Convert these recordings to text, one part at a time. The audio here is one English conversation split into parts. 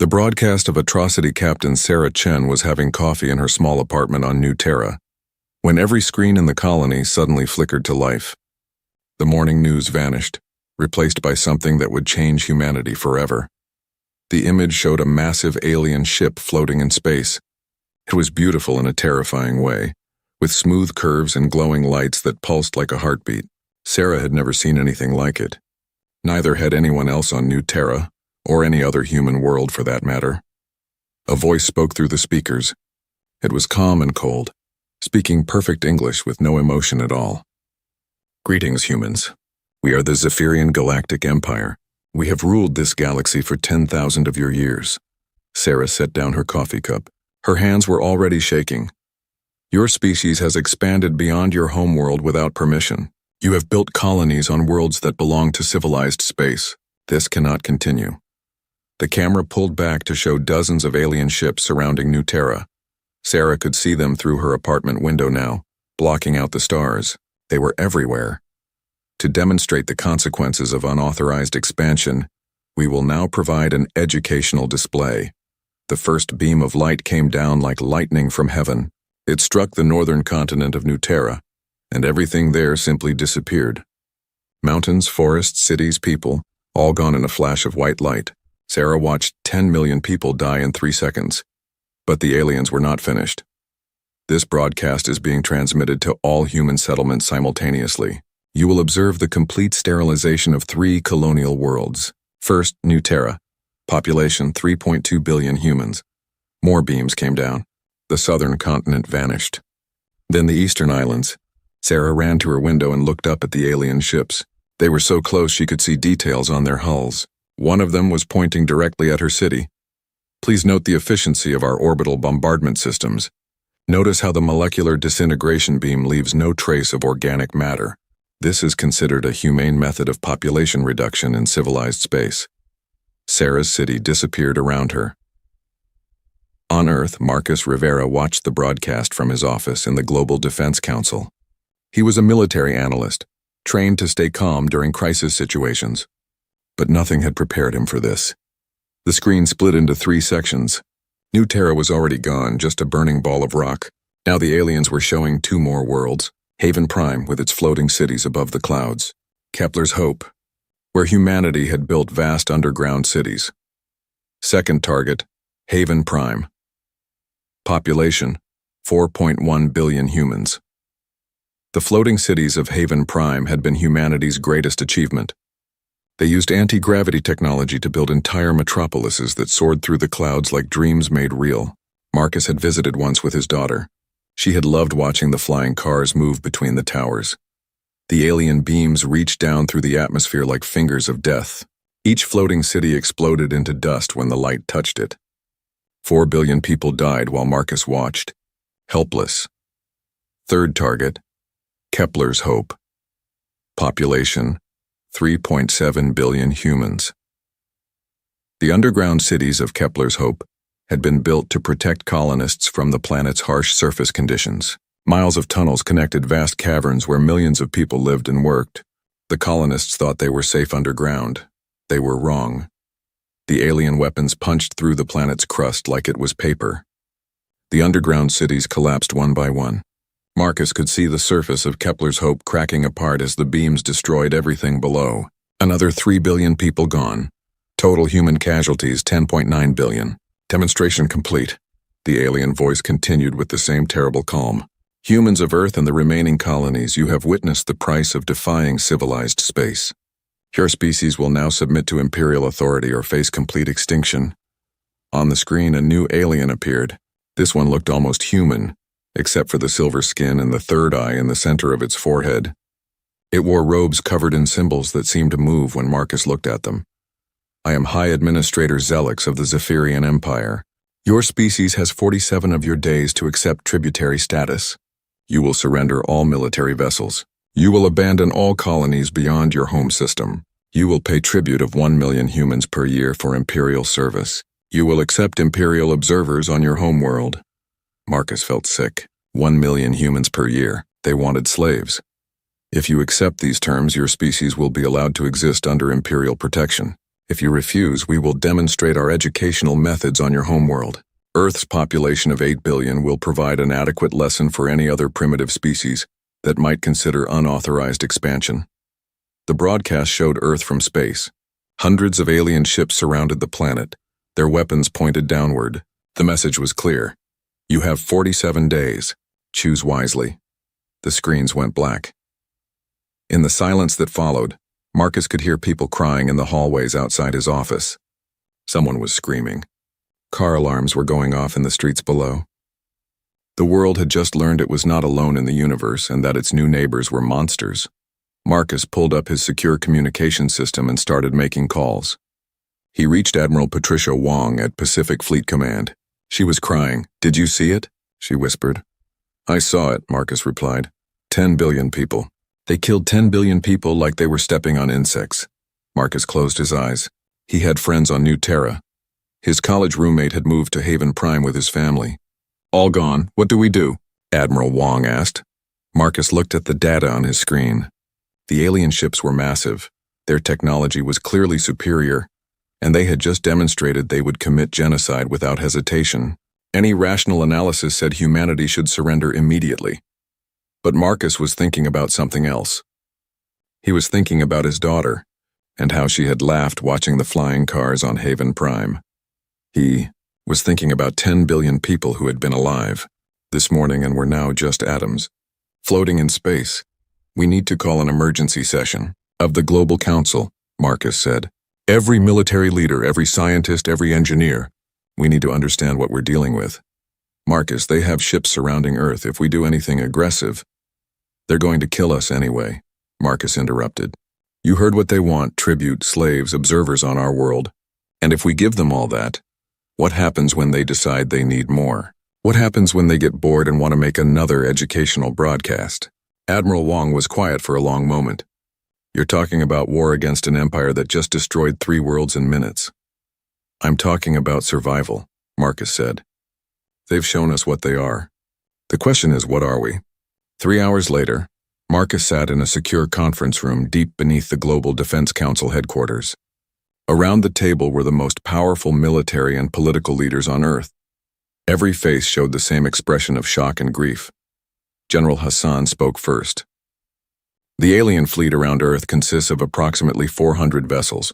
The broadcast of atrocity Captain Sarah Chen was having coffee in her small apartment on New Terra, when every screen in the colony suddenly flickered to life. The morning news vanished, replaced by something that would change humanity forever. The image showed a massive alien ship floating in space. It was beautiful in a terrifying way, with smooth curves and glowing lights that pulsed like a heartbeat. Sarah had never seen anything like it. Neither had anyone else on New Terra, or any other human world for that matter. A voice spoke through the speakers. It was calm and cold, speaking perfect English with no emotion at all. "Greetings, humans. We are the Zephyrian Galactic Empire. We have ruled this galaxy for 10,000 of your years." Sarah set down her coffee cup. Her hands were already shaking. "Your species has expanded beyond your homeworld without permission. You have built colonies on worlds that belong to civilized space. This cannot continue." The camera pulled back to show dozens of alien ships surrounding New Terra. Sarah could see them through her apartment window now, blocking out the stars. They were everywhere. To demonstrate the consequences of unauthorized expansion, we will now provide an educational display. The first beam of light came down like lightning from heaven. It struck the northern continent of New Terra, and everything there simply disappeared. Mountains, forests, cities, people, all gone in a flash of white light. Sarah watched 10 million people die in 3 seconds. But the aliens were not finished. This broadcast is being transmitted to all human settlements simultaneously. You will observe the complete sterilization of 3 colonial worlds. First, New Terra. Population 3.2 billion humans. More beams came down. The southern continent vanished. Then the eastern islands. Sarah ran to her window and looked up at the alien ships. They were so close she could see details on their hulls. One of them was pointing directly at her city. Please note the efficiency of our orbital bombardment systems. Notice how the molecular disintegration beam leaves no trace of organic matter. This is considered a humane method of population reduction in civilized space. Sarah's city disappeared around her. On Earth, Marcus Rivera watched the broadcast from his office in the Global Defense Council. He was a military analyst, trained to stay calm during crisis situations. But nothing had prepared him for this. The screen split into 3 sections. New Terra was already gone, just a burning ball of rock. Now the aliens were showing 2 more worlds. Haven Prime, with its floating cities above the clouds. Kepler's Hope, where humanity had built vast underground cities. Second target, Haven Prime. Population, 4.1 billion humans. The floating cities of Haven Prime had been humanity's greatest achievement. They used anti-gravity technology to build entire metropolises that soared through the clouds like dreams made real. Marcus had visited once with his daughter. She had loved watching the flying cars move between the towers. The alien beams reached down through the atmosphere like fingers of death. Each floating city exploded into dust when the light touched it. 4 billion people died while Marcus watched, helpless. Third target, Kepler's Hope. Population, 3.7 billion humans. The underground cities of Kepler's Hope had been built to protect colonists from the planet's harsh surface conditions. Miles of tunnels connected vast caverns where millions of people lived and worked. The colonists thought they were safe underground. They were wrong. The alien weapons punched through the planet's crust like it was paper. The underground cities collapsed one by one. Marcus could see the surface of Kepler's Hope cracking apart as the beams destroyed everything below. Another 3 billion people gone. Total human casualties 10.9 billion. Demonstration complete. The alien voice continued with the same terrible calm. Humans of Earth and the remaining colonies, you have witnessed the price of defying civilized space. Your species will now submit to Imperial authority or face complete extinction. On the screen, a new alien appeared. This one looked almost human, except for the silver skin and the third eye in the center of its forehead. It wore robes covered in symbols that seemed to move when Marcus looked at them. "I am High Administrator Zelix of the Zephyrian Empire. Your species has 47 of your days to accept tributary status. You will surrender all military vessels. You will abandon all colonies beyond your home system. You will pay tribute of 1 million humans per year for Imperial service. You will accept Imperial observers on your homeworld." Marcus felt sick. 1 million humans per year. They wanted slaves. If you accept these terms, your species will be allowed to exist under Imperial protection. If you refuse, we will demonstrate our educational methods on your homeworld. Earth's population of 8 billion will provide an adequate lesson for any other primitive species that might consider unauthorized expansion. The broadcast showed Earth from space. Hundreds of alien ships surrounded the planet, their weapons pointed downward. The message was clear. You have 47 days. Choose wisely. The screens went black. In the silence that followed, Marcus could hear people crying in the hallways outside his office. Someone was screaming. Car alarms were going off in the streets below. The world had just learned it was not alone in the universe and that its new neighbors were monsters. Marcus pulled up his secure communication system and started making calls. He reached Admiral Patricia Wong at Pacific Fleet Command. She was crying. "Did you see it?" she whispered. "I saw it," Marcus replied. 10 billion people. They killed 10 billion people like they were stepping on insects. Marcus closed his eyes. He had friends on New Terra. His college roommate had moved to Haven Prime with his family. "All gone. What do we do?" Admiral Wong asked. Marcus looked at the data on his screen. The alien ships were massive. Their technology was clearly superior, and they had just demonstrated they would commit genocide without hesitation. Any rational analysis said humanity should surrender immediately. But Marcus was thinking about something else. He was thinking about his daughter, and how she had laughed watching the flying cars on Haven Prime. He was thinking about 10 billion people who had been alive this morning and were now just atoms, floating in space. "We need to call an emergency session of the Global Council," Marcus said. "Every military leader, every scientist, every engineer. We need to understand what we're dealing with. Marcus, they have ships surrounding Earth. If we do anything aggressive, they're going to kill us anyway," Marcus interrupted. "You heard what they want: tribute, slaves, observers on our world. And if we give them all that, what happens when they decide they need more? What happens when they get bored and want to make another educational broadcast?" Admiral Wong was quiet for a long moment. "You're talking about war against an empire that just destroyed 3 worlds in minutes." "I'm talking about survival," Marcus said. "They've shown us what they are. The question is, what are we?" 3 hours later, Marcus sat in a secure conference room deep beneath the Global Defense Council headquarters. Around the table were the most powerful military and political leaders on Earth. Every face showed the same expression of shock and grief. General Hassan spoke first. "The alien fleet around Earth consists of approximately 400 vessels.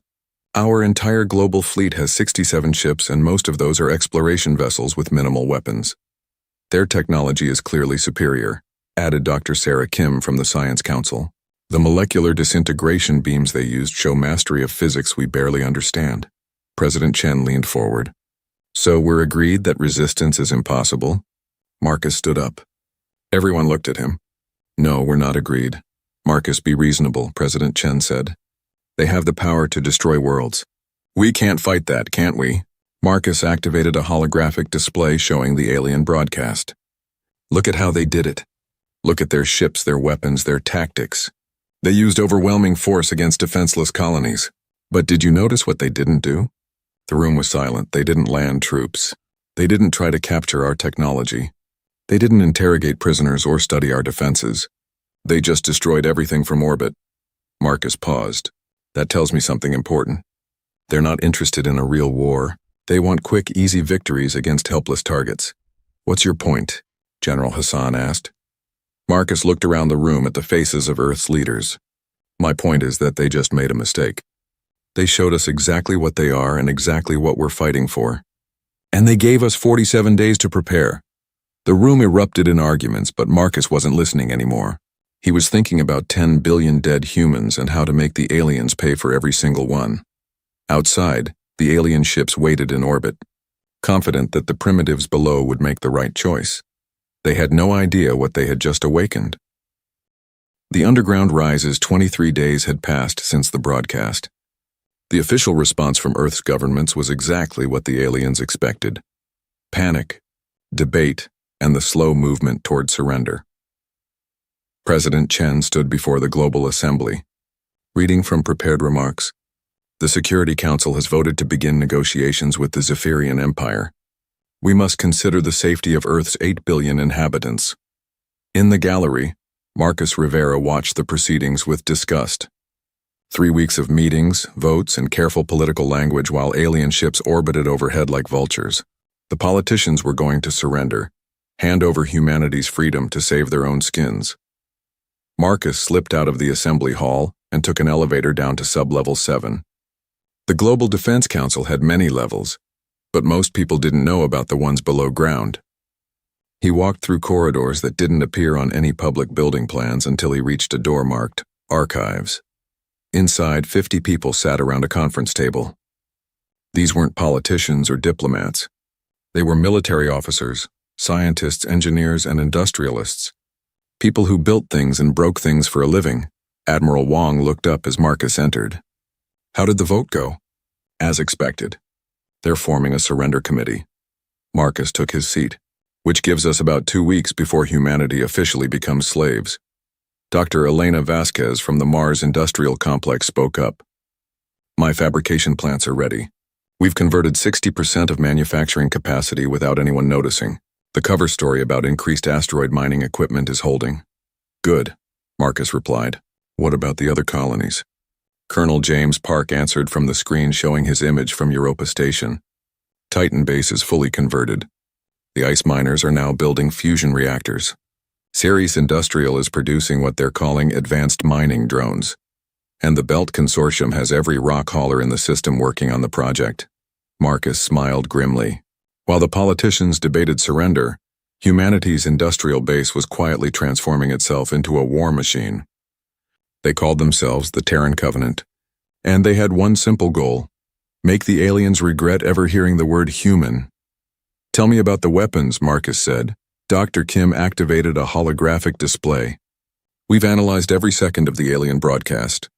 Our entire global fleet has 67 ships, and most of those are exploration vessels with minimal weapons. Their technology is clearly superior," added Dr. Sarah Kim from the Science Council. "The molecular disintegration beams they used show mastery of physics we barely understand." President Chen leaned forward. "So we're agreed that resistance is impossible?" Marcus stood up. Everyone looked at him. "No, we're not agreed." "Marcus, be reasonable," President Chen said. "They have the power to destroy worlds. We can't fight that, can't we?" Marcus activated a holographic display showing the alien broadcast. "Look at how they did it. Look at their ships, their weapons, their tactics. They used overwhelming force against defenseless colonies. But did you notice what they didn't do?" The room was silent. They didn't land troops. They didn't try to capture our technology. They didn't interrogate prisoners or study our defenses. They just destroyed everything from orbit. Marcus paused. "That tells me something important. They're not interested in a real war. They want quick, easy victories against helpless targets." "What's your point?" General Hassan asked. Marcus looked around the room at the faces of Earth's leaders. "My point is that they just made a mistake. They showed us exactly what they are and exactly what we're fighting for. And they gave us 47 days to prepare." The room erupted in arguments, but Marcus wasn't listening anymore. He was thinking about 10 billion dead humans and how to make the aliens pay for every single one. Outside, the alien ships waited in orbit, confident that the primitives below would make the right choice. They had no idea what they had just awakened. The underground rises 23 days had passed since the broadcast. The official response from Earth's governments was exactly what the aliens expected: panic, debate, and the slow movement toward surrender. President Chen stood before the Global Assembly, reading from prepared remarks. "The Security Council has voted to begin negotiations with the Zephyrian Empire. We must consider the safety of Earth's 8 billion inhabitants." In the gallery, Marcus Rivera watched the proceedings with disgust. 3 weeks of meetings, votes, and careful political language while alien ships orbited overhead like vultures. The politicians were going to surrender, hand over humanity's freedom to save their own skins. Marcus slipped out of the assembly hall and took an elevator down to sub-level 7. The Global Defense Council had many levels, but most people didn't know about the ones below ground. He walked through corridors that didn't appear on any public building plans until he reached a door marked Archives. Inside, 50 people sat around a conference table. These weren't politicians or diplomats. They were military officers, scientists, engineers, and industrialists. People who built things and broke things for a living. Admiral Wong looked up as Marcus entered. How did the vote go? As expected. They're forming a surrender committee. Marcus took his seat, which gives us about 2 weeks before humanity officially becomes slaves. Dr. Elena Vasquez from the Mars Industrial Complex spoke up. My fabrication plants are ready. We've converted 60% of manufacturing capacity without anyone noticing. The cover story about increased asteroid mining equipment is holding. Good, Marcus replied. What about the other colonies? Colonel James Park answered from the screen showing his image from Europa Station. Titan Base is fully converted. The ice miners are now building fusion reactors. Ceres Industrial is producing what they're calling advanced mining drones. And the Belt Consortium has every rock hauler in the system working on the project. Marcus smiled grimly. While the politicians debated surrender, humanity's industrial base was quietly transforming itself into a war machine. They called themselves the Terran Covenant, and they had one simple goal: make the aliens regret ever hearing the word human. Tell me about the weapons, Marcus said. Dr. Kim activated a holographic display. We've analyzed every second of the alien broadcast.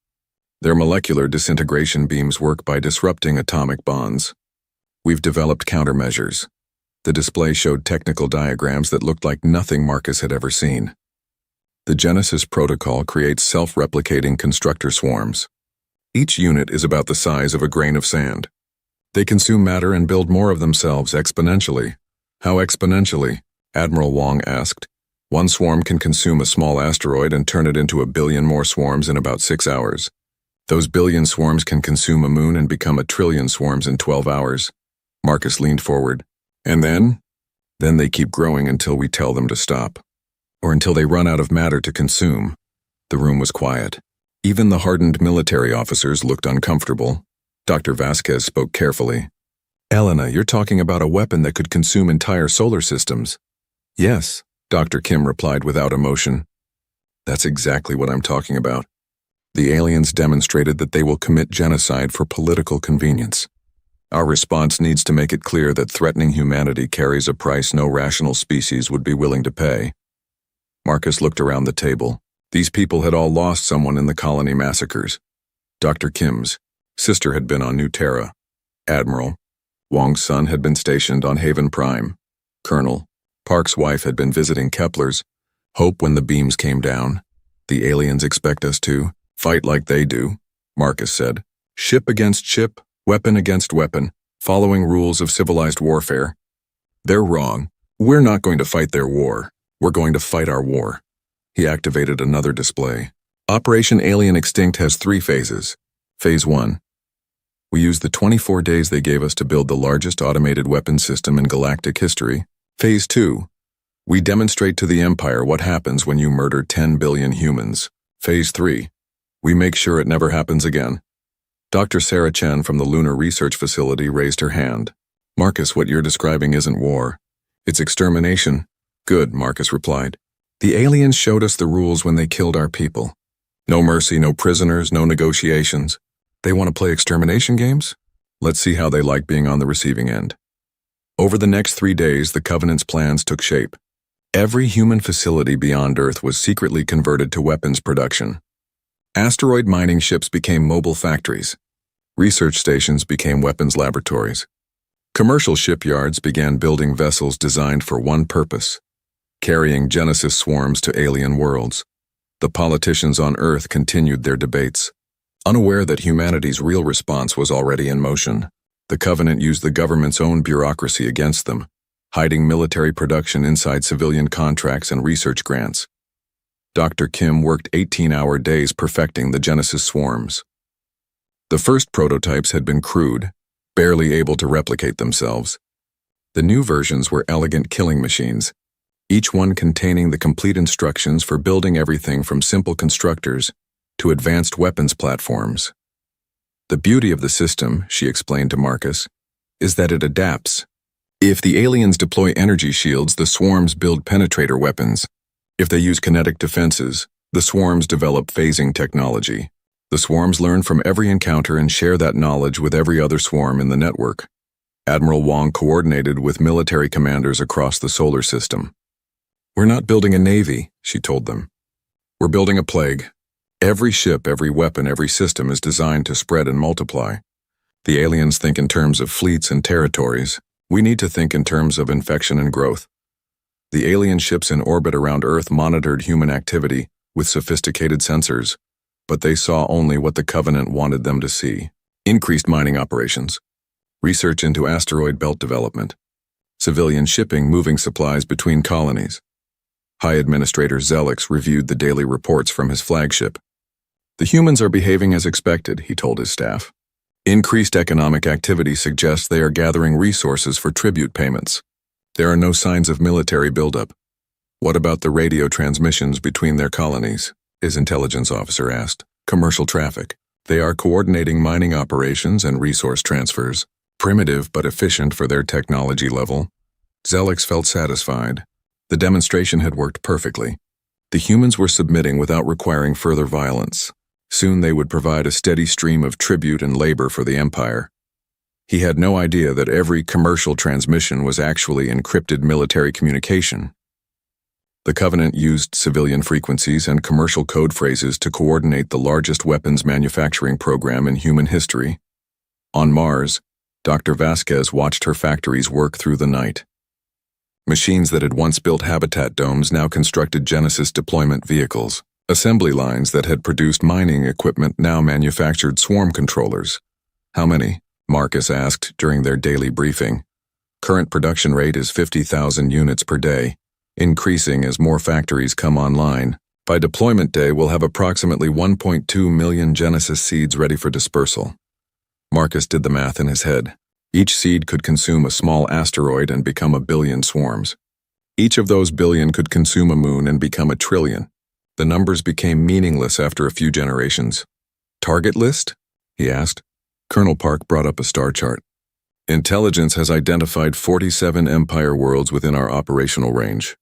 Their molecular disintegration beams work by disrupting atomic bonds. We've developed countermeasures. The display showed technical diagrams that looked like nothing Marcus had ever seen. The Genesis protocol creates self-replicating constructor swarms. Each unit is about the size of a grain of sand. They consume matter and build more of themselves exponentially. How exponentially? Admiral Wong asked. One swarm can consume a small asteroid and turn it into 1 billion more swarms in about 6 hours. Those billion swarms can consume a moon and become 1 trillion swarms in 12 hours. Marcus leaned forward. And then? Then they keep growing until we tell them to stop. Or until they run out of matter to consume. The room was quiet. Even the hardened military officers looked uncomfortable. Dr. Vasquez spoke carefully. Elena, you're talking about a weapon that could consume entire solar systems. Yes, Dr. Kim replied without emotion. That's exactly what I'm talking about. The aliens demonstrated that they will commit genocide for political convenience. Our response needs to make it clear that threatening humanity carries a price no rational species would be willing to pay. Marcus looked around the table. These people had all lost someone in the colony massacres. Dr. Kim's sister had been on New Terra. Admiral Wong's son had been stationed on Haven Prime. Colonel Park's wife had been visiting Kepler's. Hope when the beams came down. The aliens expect us to fight like they do, Marcus said. Ship against ship, weapon against weapon, following rules of civilized warfare. They're wrong. We're not going to fight their war. We're going to fight our war. He activated another display. Operation Alien Extinct has 3 phases. Phase 1. We use the 24 days they gave us to build the largest automated weapon system in galactic history. Phase 2. We demonstrate to the Empire what happens when you murder 10 billion humans. Phase 3. We make sure it never happens again. Dr. Sarah Chen from the Lunar Research Facility raised her hand. Marcus, what you're describing isn't war. It's extermination. Good, Marcus replied. The aliens showed us the rules when they killed our people. No mercy, no prisoners, no negotiations. They want to play extermination games? Let's see how they like being on the receiving end. Over the next 3 days, the Covenant's plans took shape. Every human facility beyond Earth was secretly converted to weapons production. Asteroid mining ships became mobile factories. Research stations became weapons laboratories. Commercial shipyards began building vessels designed for one purpose: carrying Genesis swarms to alien worlds. The politicians on Earth continued their debates, unaware that humanity's real response was already in motion. The Covenant used the government's own bureaucracy against them, hiding military production inside civilian contracts and research grants. Dr. Kim worked 18-hour days perfecting the Genesis swarms. The first prototypes had been crude, barely able to replicate themselves. The new versions were elegant killing machines, each one containing the complete instructions for building everything from simple constructors to advanced weapons platforms. The beauty of the system, she explained to Marcus, is that it adapts. If the aliens deploy energy shields, the swarms build penetrator weapons. If they use kinetic defenses, the swarms develop phasing technology. The swarms learn from every encounter and share that knowledge with every other swarm in the network. Admiral Wong coordinated with military commanders across the solar system. "We're not building a navy," she told them. "We're building a plague. Every ship, every weapon, every system is designed to spread and multiply. The aliens think in terms of fleets and territories. We need to think in terms of infection and growth." The alien ships in orbit around Earth monitored human activity with sophisticated sensors, but they saw only what the Covenant wanted them to see: increased mining operations, research into asteroid belt development, civilian shipping moving supplies between colonies. High Administrator Zelix reviewed the daily reports from his flagship. "The humans are behaving as expected," he told his staff. "Increased economic activity suggests they are gathering resources for tribute payments. There are no signs of military buildup." "What about the radio transmissions between their colonies?" his intelligence officer asked. "Commercial traffic. They are coordinating mining operations and resource transfers. Primitive but efficient for their technology level." Zelix felt satisfied. The demonstration had worked perfectly. The humans were submitting without requiring further violence. Soon they would provide a steady stream of tribute and labor for the Empire. He had no idea that every commercial transmission was actually encrypted military communication. The Covenant used civilian frequencies and commercial code phrases to coordinate the largest weapons manufacturing program in human history. On Mars, Dr. Vasquez watched her factories work through the night. Machines that had once built habitat domes now constructed Genesis deployment vehicles. Assembly lines that had produced mining equipment now manufactured swarm controllers. "How many?" Marcus asked during their daily briefing. "Current production rate is 50,000 units per day, increasing as more factories come online. By deployment day, we'll have approximately 1.2 million Genesis seeds ready for dispersal." Marcus did the math in his head. Each seed could consume a small asteroid and become a billion swarms. Each of those billion could consume a moon and become a trillion. The numbers became meaningless after a few generations. "Target list?" he asked. Colonel Park brought up a star chart. "Intelligence has identified 47 Empire worlds within our operational range.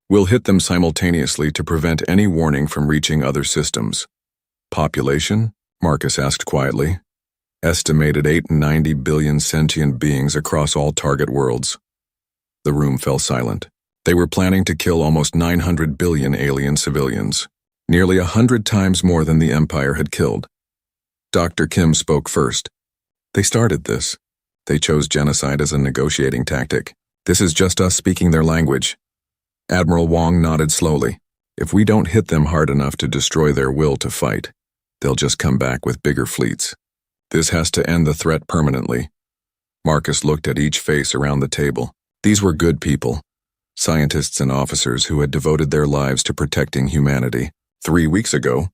We'll hit them simultaneously to prevent any warning from reaching other systems." "Population?" Marcus asked quietly. "Estimated 890 billion sentient beings across all target worlds." The room fell silent. They were planning to kill almost 900 billion alien civilians, nearly 100 times more than the Empire had killed. Dr. Kim spoke first. "They started this. They chose genocide as a negotiating tactic. This is just us speaking their language." Admiral Wong nodded slowly. "If we don't hit them hard enough to destroy their will to fight, they'll just come back with bigger fleets. This has to end the threat permanently." Marcus looked at each face around the table. These were good people, scientists and officers who had devoted their lives to protecting humanity. 3 weeks ago,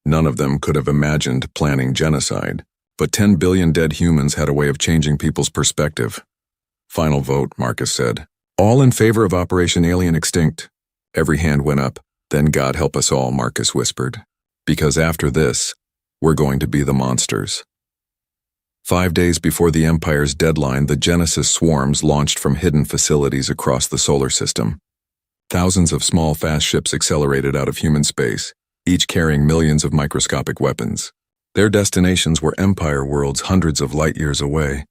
none of them could have imagined planning genocide, but 10 billion dead humans had a way of changing people's perspective. "Final vote," Marcus said. "All in favor of Operation Alien Extinct." Every hand went up. "Then God help us all," Marcus whispered. "Because after this, we're going to be the monsters." 5 days before the Empire's deadline, the Genesis swarms launched from hidden facilities across the solar system. Thousands of small, fast ships accelerated out of human space, each carrying millions of microscopic weapons. Their destinations were Empire worlds hundreds of light years away.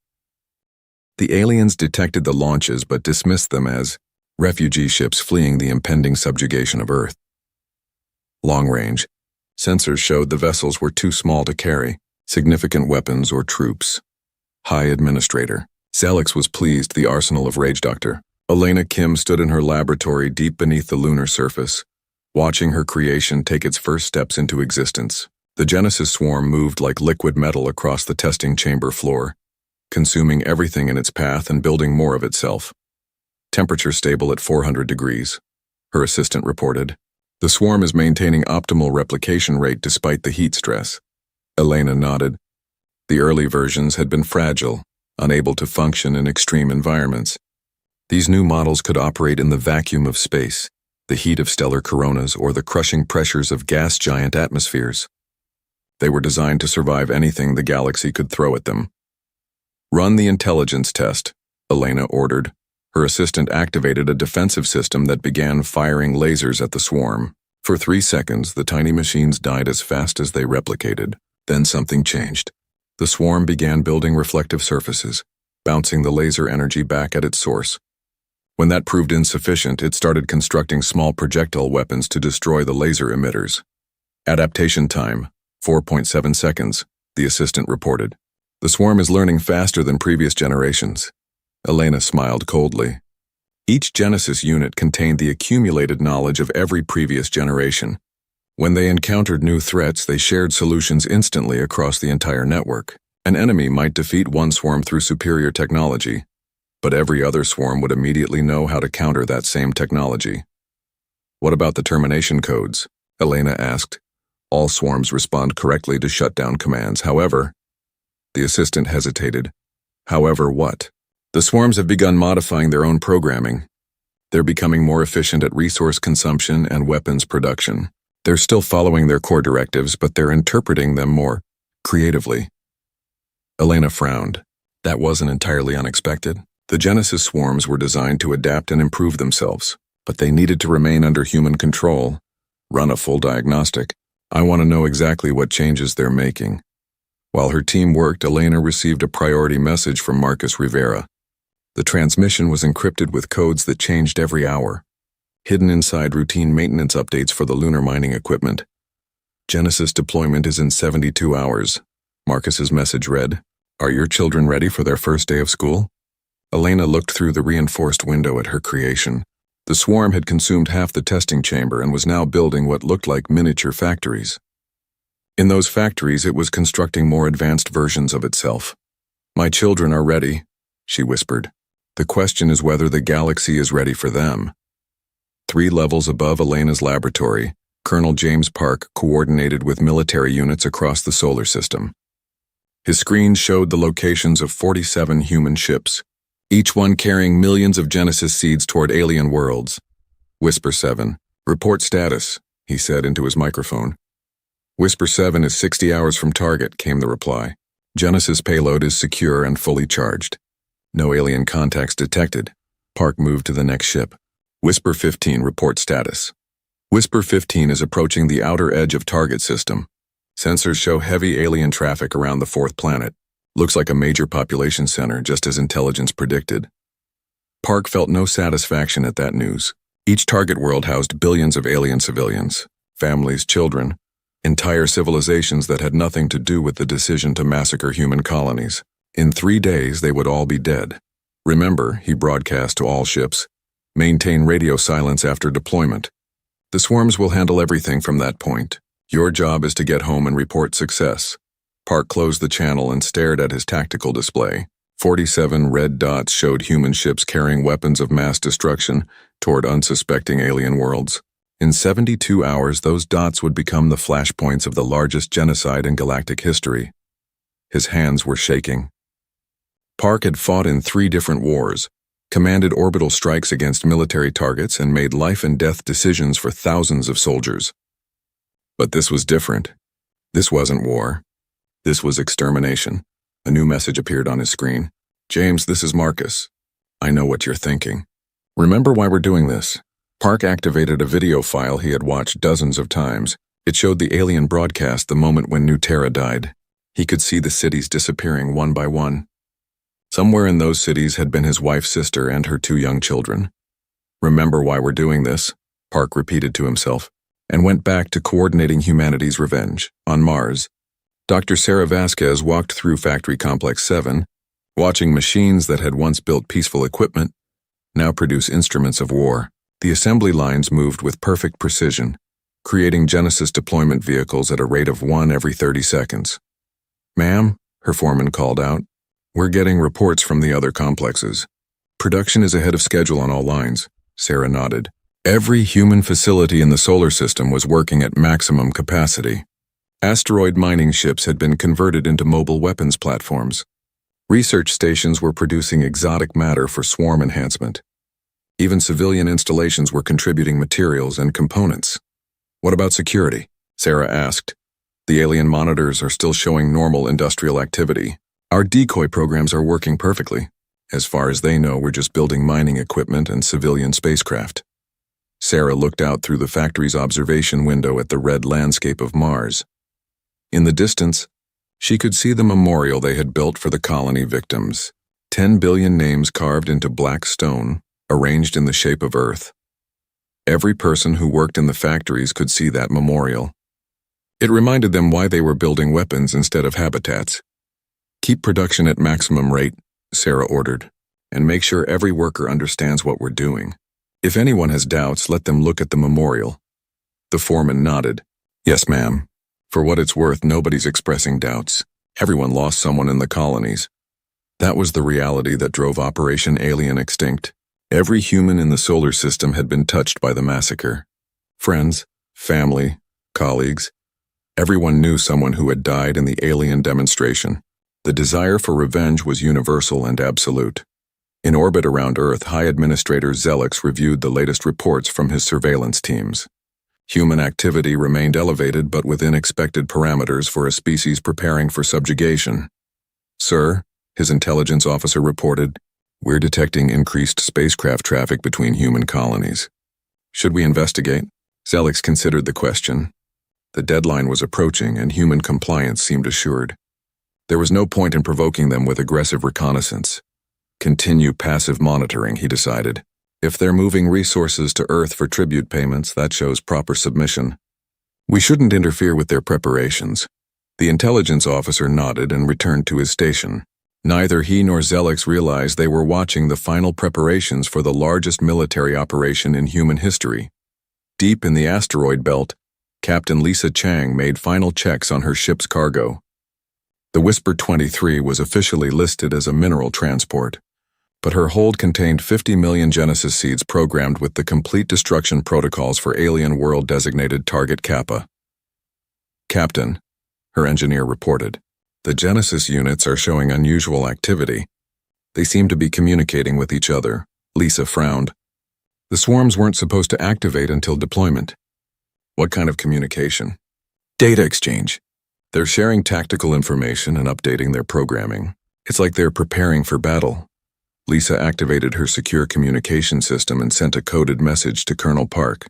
The aliens detected the launches but dismissed them as refugee ships fleeing the impending subjugation of Earth. Long range sensors showed the vessels were too small to carry significant weapons or troops. High Administrator Zelix was pleased. The arsenal of Rage Doctor. Elena Kim stood in her laboratory deep beneath the lunar surface, watching her creation take its first steps into existence. The Genesis swarm moved like liquid metal across the testing chamber floor, consuming everything in its path and building more of itself. Temperature stable at 400 degrees, her assistant reported. The swarm is maintaining optimal replication rate despite the heat stress. Elena nodded. The early versions had been fragile, unable to function in extreme environments. These new models could operate in the vacuum of space, the heat of stellar coronas, or the crushing pressures of gas giant atmospheres. They were designed to survive anything the galaxy could throw at them. "Run the intelligence test," Elena ordered. Her assistant activated a defensive system that began firing lasers at the swarm. For 3 seconds, the tiny machines died as fast as they replicated. Then something changed. The swarm began building reflective surfaces, bouncing the laser energy back at its source. When that proved insufficient, it started constructing small projectile weapons to destroy the laser emitters. "Adaptation time, 4.7 seconds, the assistant reported. "The swarm is learning faster than previous generations." Elena smiled coldly. Each Genesis unit contained the accumulated knowledge of every previous generation. When they encountered new threats, they shared solutions instantly across the entire network. An enemy might defeat one swarm through superior technology, but every other swarm would immediately know how to counter that same technology. "What about the termination codes?" Elena asked. "All swarms respond correctly to shutdown commands. However," the assistant hesitated. "However what?" "The swarms have begun modifying their own programming. They're becoming more efficient at resource consumption and weapons production. They're still following their core directives, but they're interpreting them more creatively." Elena frowned. That wasn't entirely unexpected. The Genesis swarms were designed to adapt and improve themselves, but they needed to remain under human control. "Run a full diagnostic. I want to know exactly what changes they're making." While her team worked, Elena received a priority message from Marcus Rivera. The transmission was encrypted with codes that changed every hour, hidden inside routine maintenance updates for the lunar mining equipment. "Genesis deployment is in 72 hours. Marcus's message read, "Are your children ready for their first day of school?" Elena looked through the reinforced window at her creation. The swarm had consumed half the testing chamber and was now building what looked like miniature factories. In those factories, it was constructing more advanced versions of itself. "My children are ready," she whispered. "The question is whether the galaxy is ready for them." 3 levels above Elena's laboratory, Colonel James Park coordinated with military units across the solar system. His screen showed the locations of 47 human ships, each one carrying millions of Genesis seeds toward alien worlds. "Whisper 7, report status," he said into his microphone. "Whisper 7 is 60 hours from target," came the reply. "Genesis payload is secure and fully charged. No alien contacts detected." Park moved to the next ship. "Whisper 15, report status." "Whisper 15 is approaching the outer edge of target system. Sensors show heavy alien traffic around the 4th planet. Looks like a major population center, just as intelligence predicted." Park felt no satisfaction at that news. Each target world housed billions of alien civilians, families, children, entire civilizations that had nothing to do with the decision to massacre human colonies. In 3 days, they would all be dead. "Remember," he broadcast to all ships, "maintain radio silence after deployment. The swarms will handle everything from that point. Your job is to get home and report success." Park closed the channel and stared at his tactical display. 47 red dots showed human ships carrying weapons of mass destruction toward unsuspecting alien worlds. In 72 hours, those dots would become the flashpoints of the largest genocide in galactic history. His hands were shaking. Park had fought in 3 different wars, commanded orbital strikes against military targets, and made life-and-death decisions for thousands of soldiers. But this was different. This wasn't war. This was extermination. A new message appeared on his screen. "James, this is Marcus. I know what you're thinking. Remember why we're doing this?" Park activated a video file he had watched dozens of times. It showed the alien broadcast the moment when New Terra died. He could see the cities disappearing one by one. Somewhere in those cities had been his wife's sister and her 2 young children. "Remember why we're doing this?" Park repeated to himself, and went back to coordinating humanity's revenge. On Mars, Dr. Sarah Vasquez walked through Factory Complex 7, watching machines that had once built peaceful equipment now produce instruments of war. The assembly lines moved with perfect precision, creating Genesis deployment vehicles at a rate of 1 every 30 seconds. "Ma'am," her foreman called out, "we're getting reports from the other complexes. Production is ahead of schedule on all lines." Sarah nodded. Every human facility in the solar system was working at maximum capacity. Asteroid mining ships had been converted into mobile weapons platforms. Research stations were producing exotic matter for swarm enhancement. Even civilian installations were contributing materials and components. What about security? Sarah asked. The alien monitors are still showing normal industrial activity. Our decoy programs are working perfectly. As far as they know, we're just building mining equipment and civilian spacecraft. Sarah looked out through the factory's observation window at the red landscape of Mars. In the distance, she could see the memorial they had built for the colony victims. 10 billion names carved into black stone, arranged in the shape of Earth. Every person who worked in the factories could see that memorial. It reminded them why they were building weapons instead of habitats. Keep production at maximum rate, Sarah ordered, and make sure every worker understands what we're doing. If anyone has doubts, let them look at the memorial. The foreman nodded. Yes, ma'am. For what it's worth, nobody's expressing doubts. Everyone lost someone in the colonies. That was the reality that drove Operation Alien extinct. Every human in the solar system had been touched by the massacre. Friends, family, colleagues. Everyone knew someone who had died in the alien demonstration. The desire for revenge was universal and absolute. In orbit around Earth, High Administrator Zelix reviewed the latest reports from his surveillance teams. Human activity remained elevated but within expected parameters for a species preparing for subjugation. Sir, his intelligence officer reported, we're detecting increased spacecraft traffic between human colonies. Should we investigate? Zelix considered the question. The deadline was approaching and human compliance seemed assured. There was no point in provoking them with aggressive reconnaissance. Continue passive monitoring, he decided. If they're moving resources to Earth for tribute payments, that shows proper submission. We shouldn't interfere with their preparations. The intelligence officer nodded and returned to his station. Neither he nor Zelix realized they were watching the final preparations for the largest military operation in human history. Deep in the asteroid belt, Captain Lisa Chang made final checks on her ship's cargo. The Whisper 23 was officially listed as a mineral transport, but her hold contained 50 million Genesis seeds programmed with the complete destruction protocols for alien world-designated target Kappa. Captain, her engineer reported, the Genesis units are showing unusual activity. They seem to be communicating with each other. Lisa frowned. The swarms weren't supposed to activate until deployment. What kind of communication? Data exchange. They're sharing tactical information and updating their programming. It's like they're preparing for battle. Lisa activated her secure communication system and sent a coded message to Colonel Park.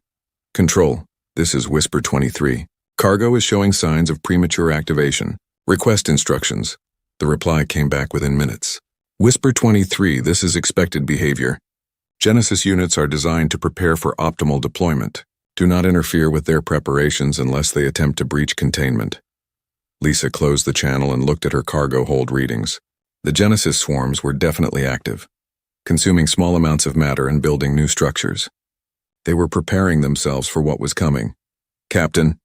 Control, this is Whisper 23. Cargo is showing signs of premature activation. Request instructions. The reply came back within minutes. Whisper 23, this is expected behavior. Genesis units are designed to prepare for optimal deployment. Do not interfere with their preparations unless they attempt to breach containment. Lisa closed the channel and looked at her cargo hold readings. The Genesis swarms were definitely active, consuming small amounts of matter and building new structures. They were preparing themselves for what was coming. Captain,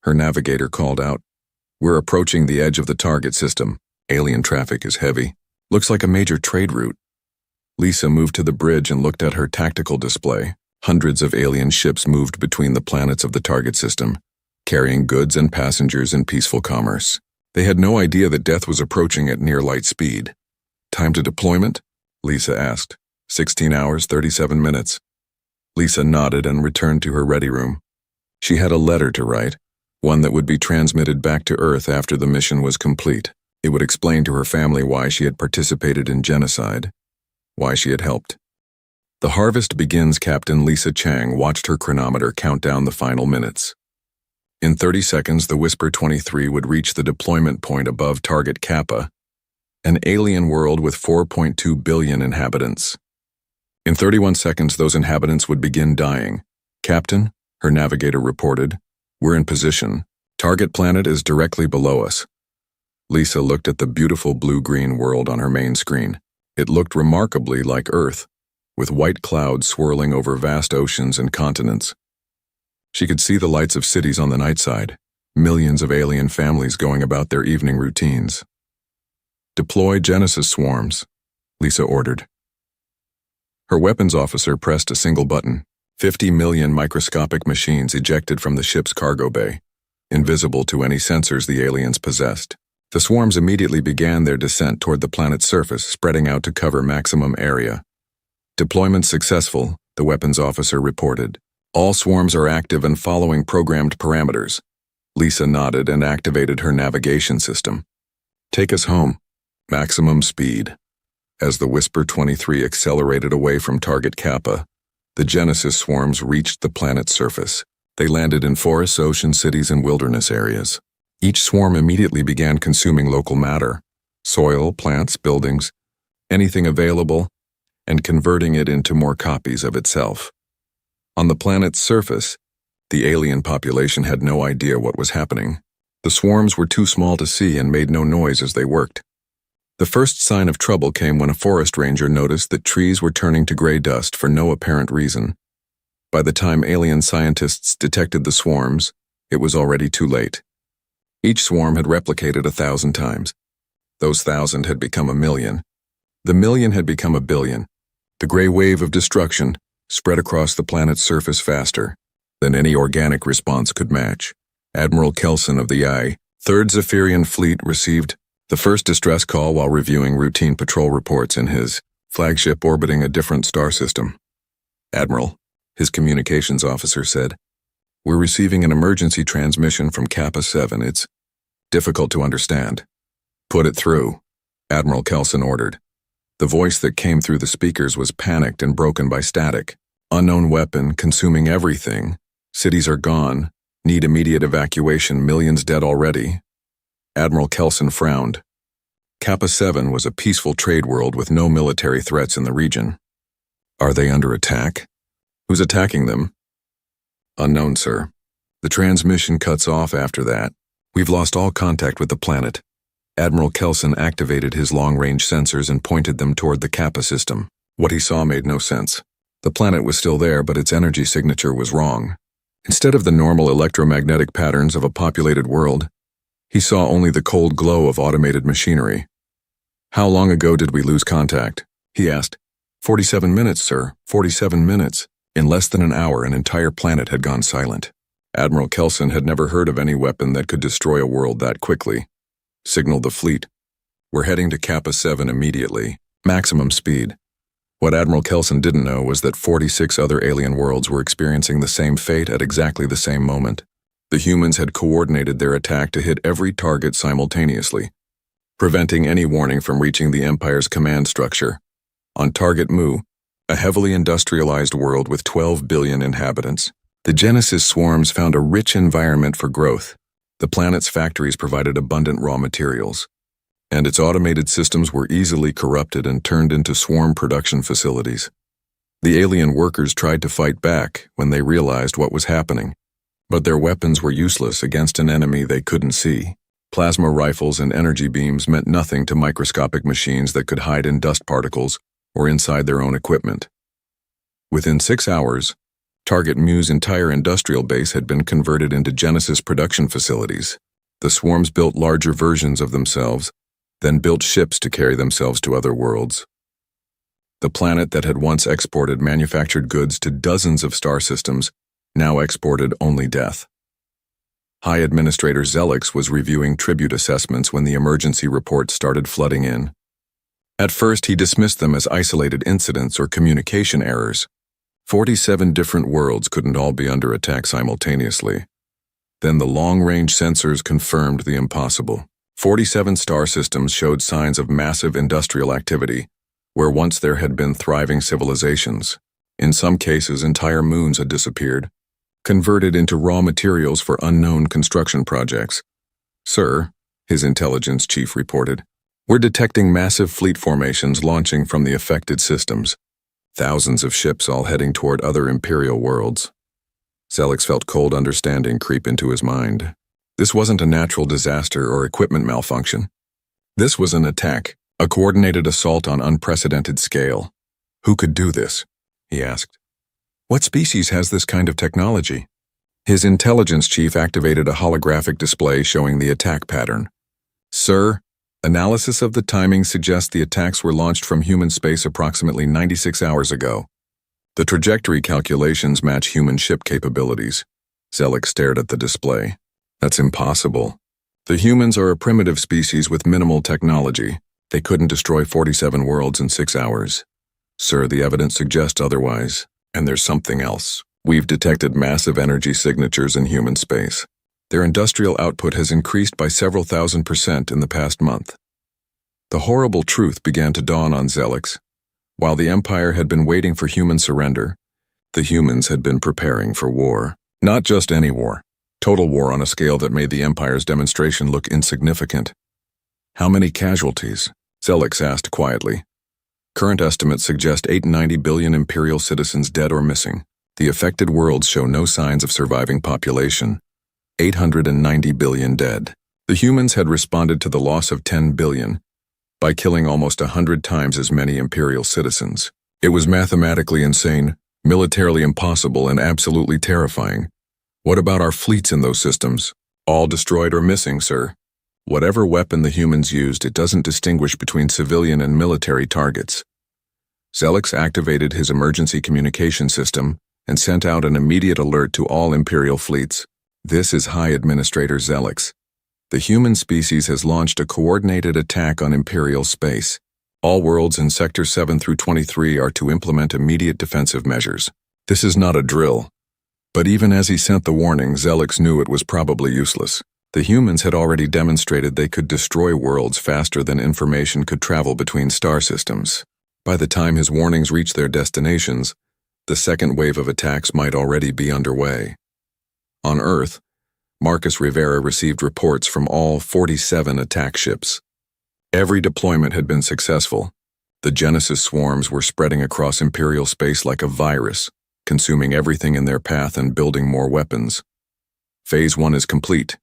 her navigator called out. We're approaching the edge of the target system. Alien traffic is heavy. Looks like a major trade route. Lisa moved to the bridge and looked at her tactical display. Hundreds of alien ships moved between the planets of the target system, carrying goods and passengers in peaceful commerce. They had no idea that death was approaching at near light speed. Time to deployment? Lisa asked. 16 hours, 37 minutes. Lisa nodded and returned to her ready room. She had a letter to write, one that would be transmitted back to Earth after the mission was complete. It would explain to her family why she had participated in genocide, why she had helped. The harvest begins. Captain Lisa Chang watched her chronometer count down the final minutes. In 30 seconds, the Whisper 23 would reach the deployment point above target Kappa, an alien world with 4.2 billion inhabitants. In 31 seconds, those inhabitants would begin dying. Captain, her navigator reported, we're in position. Target planet is directly below us. Lisa looked at the beautiful blue-green world on her main screen. It looked remarkably like Earth, with white clouds swirling over vast oceans and continents. She could see the lights of cities on the night side, millions of alien families going about their evening routines. Deploy Genesis swarms, Lisa ordered. Her weapons officer pressed a single button. 50 million microscopic machines ejected from the ship's cargo bay. invisible to any sensors the aliens possessed. The swarms immediately began their descent toward the planet's surface, spreading out to cover maximum area. Deployment successful, the weapons officer reported. All swarms are active and following programmed parameters. Lisa nodded and activated her navigation system. Take us home. Maximum speed. As the Whisper 23 accelerated away from target Kappa, the Genesis swarms reached the planet's surface. They landed in forests, ocean cities, and wilderness areas. Each swarm immediately began consuming local matter, soil, plants, buildings, anything available, and converting it into more copies of itself. On the planet's surface, the alien population had no idea what was happening. The swarms were too small to see and made no noise as they worked. The first sign of trouble came when a forest ranger noticed that trees were turning to gray dust for no apparent reason. By the time alien scientists detected the swarms, it was already too late. Each swarm had replicated 1,000 times. Those 1,000 had become 1,000,000. The 1,000,000 had become 1,000,000,000. The gray wave of destruction spread across the planet's surface faster than any organic response could match. Admiral Kelson of the I-3rd Zephyrian Fleet received the first distress call while reviewing routine patrol reports in his flagship orbiting a different star system. Admiral, his communications officer said, "We're receiving an emergency transmission from Kappa 7. It's difficult to understand." "Put it through," Admiral Kelson ordered. The voice that came through the speakers was panicked and broken by static. "Unknown weapon, consuming everything. Cities are gone. Need immediate evacuation, millions dead already." Admiral Kelson frowned. Kappa 7 was a peaceful trade world with no military threats in the region. "Are they under attack? Who's attacking them?" "Unknown, sir. The transmission cuts off after that. We've lost all contact with the planet." Admiral Kelson activated his long-range sensors and pointed them toward the Kappa system. What he saw made no sense. The planet was still there, but its energy signature was wrong. Instead of the normal electromagnetic patterns of a populated world, he saw only the cold glow of automated machinery. "How long ago did we lose contact?" he asked. 47 minutes, sir. 47 minutes. In less than an hour, an entire planet had gone silent. Admiral Kelson had never heard of any weapon that could destroy a world that quickly. Signaled the fleet. "We're heading to Kappa 7 immediately. Maximum speed." What Admiral Kelson didn't know was that 46 other alien worlds were experiencing the same fate at exactly the same moment. The humans had coordinated their attack to hit every target simultaneously, preventing any warning from reaching the Empire's command structure. On target Mu, a heavily industrialized world with 12 billion inhabitants, the Genesis swarms found a rich environment for growth. The planet's factories provided abundant raw materials, and its automated systems were easily corrupted and turned into swarm production facilities. The alien workers tried to fight back when they realized what was happening, but their weapons were useless against an enemy they couldn't see. Plasma rifles and energy beams meant nothing to microscopic machines that could hide in dust particles or inside their own equipment. Within 6 hours, Target Mu's entire industrial base had been converted into Genesis production facilities. The swarms built larger versions of themselves, then built ships to carry themselves to other worlds. The planet that had once exported manufactured goods to dozens of star systems now exported only death. High Administrator Zelix was reviewing tribute assessments when the emergency reports started flooding in. At first, he dismissed them as isolated incidents or communication errors. 47 different worlds couldn't all be under attack simultaneously. Then the long-range sensors confirmed the impossible. 47 star systems showed signs of massive industrial activity, where once there had been thriving civilizations. In some cases, entire moons had disappeared, converted into raw materials for unknown construction projects. "Sir," his intelligence chief reported, "we're detecting massive fleet formations launching from the affected systems. Thousands of ships all heading toward other Imperial worlds." Zelix felt cold understanding creep into his mind. This wasn't a natural disaster or equipment malfunction. This was an attack, a coordinated assault on unprecedented scale. "Who could do this?" he asked. "What species has this kind of technology?" His intelligence chief activated a holographic display showing the attack pattern. "Sir, analysis of the timing suggests the attacks were launched from human space approximately 96 hours ago. The trajectory calculations match human ship capabilities." Zelix stared at the display. That's impossible. The humans are a primitive species with minimal technology. They couldn't destroy 47 worlds in 6 hours. Sir, the evidence suggests otherwise. And there's something else. We've detected massive energy signatures in human space. Their industrial output has increased by several thousand% in the past month. The horrible truth began to dawn on Zelix. While the Empire had been waiting for human surrender, the humans had been preparing for war. Not just any war. Total war on a scale that made the Empire's demonstration look insignificant. How many casualties? Zelix asked quietly. Current estimates suggest 890 billion Imperial citizens dead or missing. The affected worlds show no signs of surviving population. 890 billion dead. The humans had responded to the loss of 10 billion by killing almost 100 times as many Imperial citizens. It was mathematically insane, militarily impossible, and absolutely terrifying. What about our fleets in those systems? All destroyed or missing, sir. Whatever weapon the humans used, it doesn't distinguish between civilian and military targets. Zelix activated his emergency communication system and sent out an immediate alert to all Imperial fleets. This is High Administrator Zelix. The human species has launched a coordinated attack on Imperial space. All worlds in Sector 7 through 23 are to implement immediate defensive measures. This is not a drill. But even as he sent the warning, Zelix knew it was probably useless. The humans had already demonstrated they could destroy worlds faster than information could travel between star systems. By the time his warnings reached their destinations, the second wave of attacks might already be underway. On Earth, Marcus Rivera received reports from all 47 attack ships. Every deployment had been successful. The Genesis swarms were spreading across Imperial space like a virus, consuming everything in their path and building more weapons. Phase 1 is complete,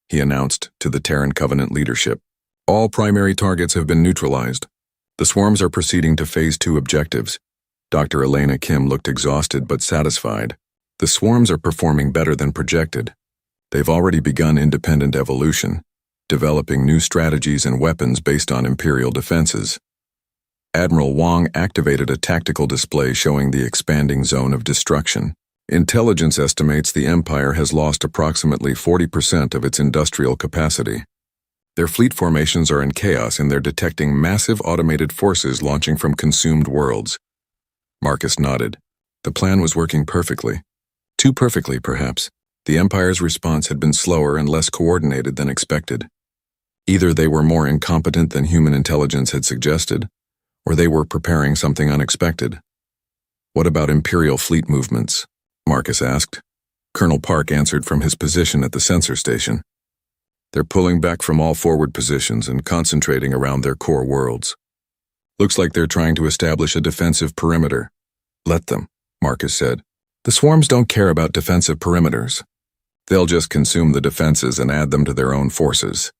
he announced to the Terran Covenant leadership. All primary targets have been neutralized. The swarms are proceeding to Phase 2 objectives. Dr. Elena Kim looked exhausted but satisfied. The swarms are performing better than projected. They've already begun independent evolution, developing new strategies and weapons based on Imperial defenses. Admiral Wong activated a tactical display showing the expanding zone of destruction. Intelligence estimates the Empire has lost approximately 40% of its industrial capacity. Their fleet formations are in chaos and they're detecting massive automated forces launching from consumed worlds. Marcus nodded. The plan was working perfectly. Too perfectly, perhaps. The Empire's response had been slower and less coordinated than expected. Either they were more incompetent than human intelligence had suggested, or they were preparing something unexpected. What about Imperial fleet movements? Marcus asked. Colonel Park answered from his position at the sensor station. They're pulling back from all forward positions and concentrating around their core worlds. Looks like they're trying to establish a defensive perimeter. Let them, Marcus said. The swarms don't care about defensive perimeters. They'll just consume the defenses and add them to their own forces.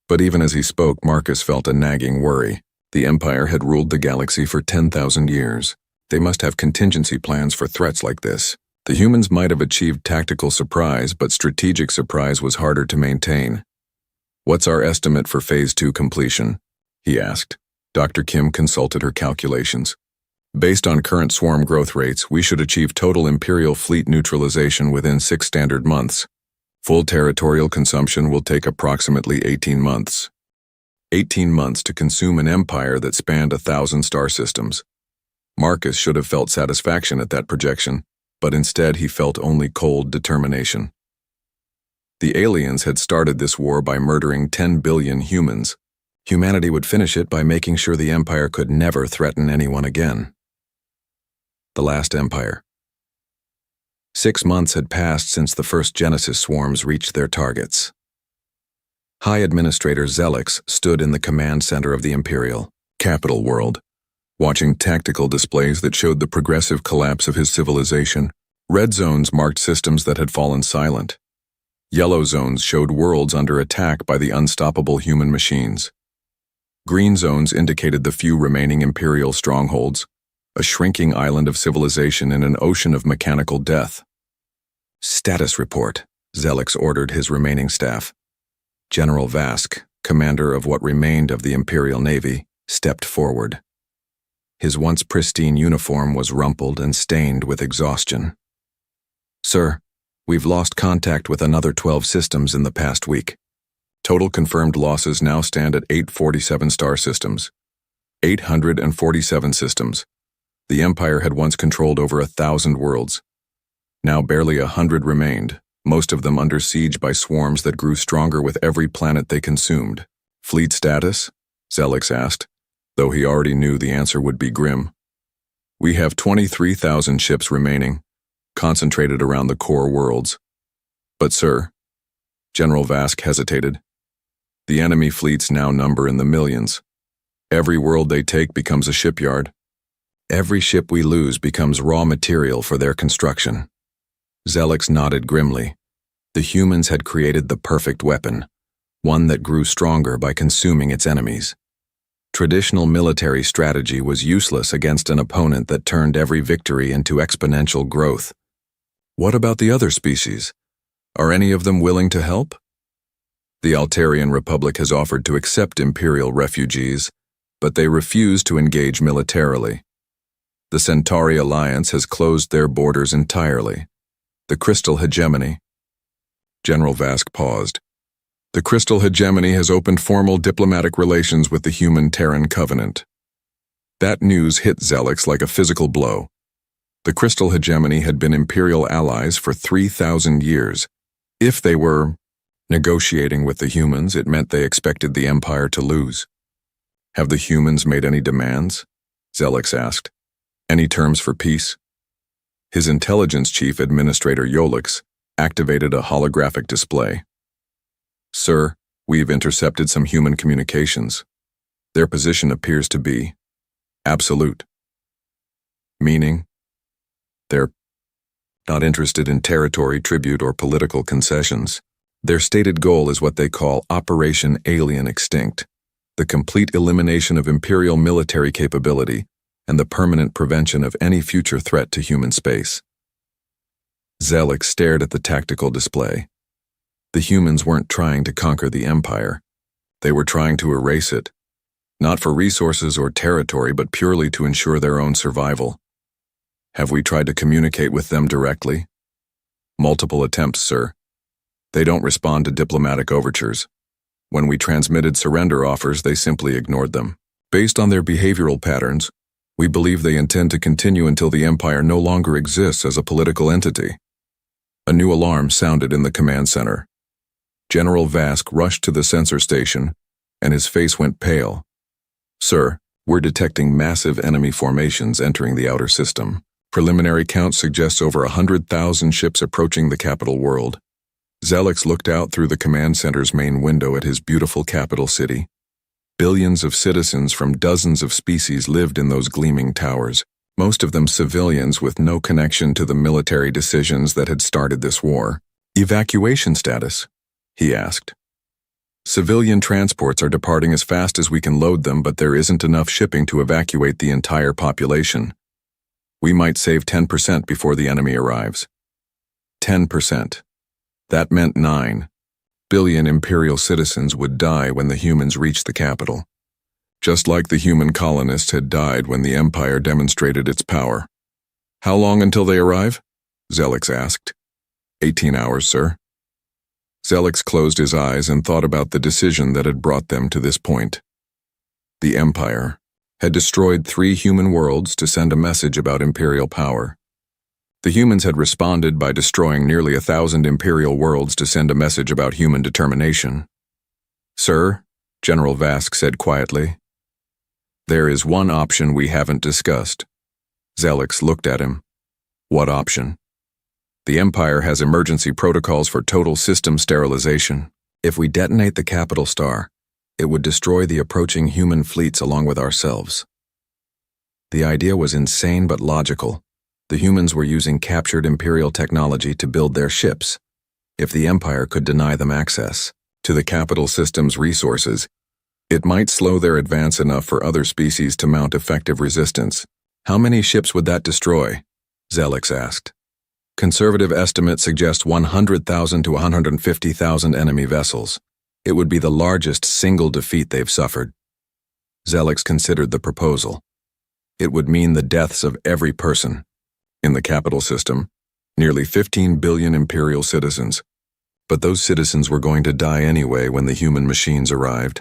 But even as he spoke, Marcus felt a nagging worry. The Empire had ruled the galaxy for 10,000 years. They must have contingency plans for threats like this. The humans might have achieved tactical surprise, but strategic surprise was harder to maintain. What's our estimate for Phase 2 completion? He asked. Dr. Kim consulted her calculations. Based on current swarm growth rates, we should achieve total Imperial fleet neutralization within 6 standard months. Full territorial consumption will take approximately 18 months. 18 months to consume an empire that spanned 1,000 star systems. Marcus should have felt satisfaction at that projection, but instead he felt only cold determination. The aliens had started this war by murdering 10 billion humans. Humanity would finish it by making sure the Empire could never threaten anyone again. The last Empire. 6 months had passed since the first Genesis swarms reached their targets. High Administrator Zelix stood in the command center of the Imperial capital world, watching tactical displays that showed the progressive collapse of his civilization. Red zones marked systems that had fallen silent. Yellow zones showed worlds under attack by the unstoppable human machines. Green zones indicated the few remaining Imperial strongholds, a shrinking island of civilization in an ocean of mechanical death. Status report, Zelix ordered his remaining staff. General Vask, commander of what remained of the Imperial Navy, stepped forward. His once pristine uniform was rumpled and stained with exhaustion. Sir, We've lost contact with another 12 systems in the past week. Total confirmed losses now stand at 847 star systems. 847 systems. The Empire had once controlled over 1,000 worlds. Now barely 100 remained, most of them under siege by swarms that grew stronger with every planet they consumed. Fleet status? Zelix asked, though he already knew the answer would be grim. We have 23,000 ships remaining, concentrated around the core worlds. But sir, General Vask hesitated, the enemy fleets now number in the millions. Every world they take becomes a shipyard. Every ship we lose becomes raw material for their construction. Zelix nodded grimly. The humans had created the perfect weapon, one that grew stronger by consuming its enemies. Traditional military strategy was useless against an opponent that turned every victory into exponential growth. What about the other species? Are any of them willing to help? The Altarian Republic has offered to accept Imperial refugees, but they refuse to engage militarily. The Centauri Alliance has closed their borders entirely. The Crystal Hegemony. General Vask paused. The Crystal Hegemony has opened formal diplomatic relations with the Human-Terran Covenant. That news hit Zelix like a physical blow. The Crystal Hegemony had been Imperial allies for 3,000 years. If they were negotiating with the humans, it meant they expected the Empire to lose. Have the humans made any demands? Zelix asked. Any terms for peace? His intelligence chief, Administrator Yolix, activated a holographic display. Sir, we've intercepted some human communications. Their position appears to be absolute. Meaning, they're not interested in territory, tribute, or political concessions. Their stated goal is what they call Operation Alien Extinct, the complete elimination of Imperial military capability and the permanent prevention of any future threat to human space. Zelix stared at the tactical display. The humans weren't trying to conquer the Empire. They were trying to erase it, not for resources or territory, but purely to ensure their own survival. Have we tried to communicate with them directly? Multiple attempts, sir. They don't respond to diplomatic overtures. When we transmitted surrender offers, they simply ignored them. Based on their behavioral patterns, we believe they intend to continue until the Empire no longer exists as a political entity. A new alarm sounded in the command center. General Vask rushed to the sensor station, and his face went pale. Sir, we're detecting massive enemy formations entering the outer system. Preliminary count suggests over 100,000 ships approaching the capital world. Zelix looked out through the command center's main window at his beautiful capital city. Billions of citizens from dozens of species lived in those gleaming towers, most of them civilians with no connection to the military decisions that had started this war. Evacuation status? He asked. Civilian transports are departing as fast as we can load them, but there isn't enough shipping to evacuate the entire population. We might save 10% before the enemy arrives. 10%. That meant 9 billion Imperial citizens would die when the humans reached the capital. Just like the human colonists had died when the Empire demonstrated its power. How long until they arrive? Zelix asked. 18 hours, sir. Zelix closed his eyes and thought about the decision that had brought them to this point. The Empire had destroyed 3 human worlds to send a message about Imperial power. The humans had responded by destroying nearly 1,000 Imperial worlds to send a message about human determination. Sir, General Vask said quietly, there is one option we haven't discussed. Zelix looked at him. What option? The Empire has emergency protocols for total system sterilization. If we detonate the capital star, it would destroy the approaching human fleets along with ourselves. The idea was insane but logical. The humans were using captured Imperial technology to build their ships. If the Empire could deny them access to the capital system's resources, it might slow their advance enough for other species to mount effective resistance. How many ships would that destroy? Zelix asked. Conservative estimates suggest 100,000 to 150,000 enemy vessels. It would be the largest single defeat they've suffered. Zelix considered the proposal. It would mean the deaths of every person in the capital system, Nearly 15 billion Imperial citizens. But those citizens were going to die anyway when the human machines arrived.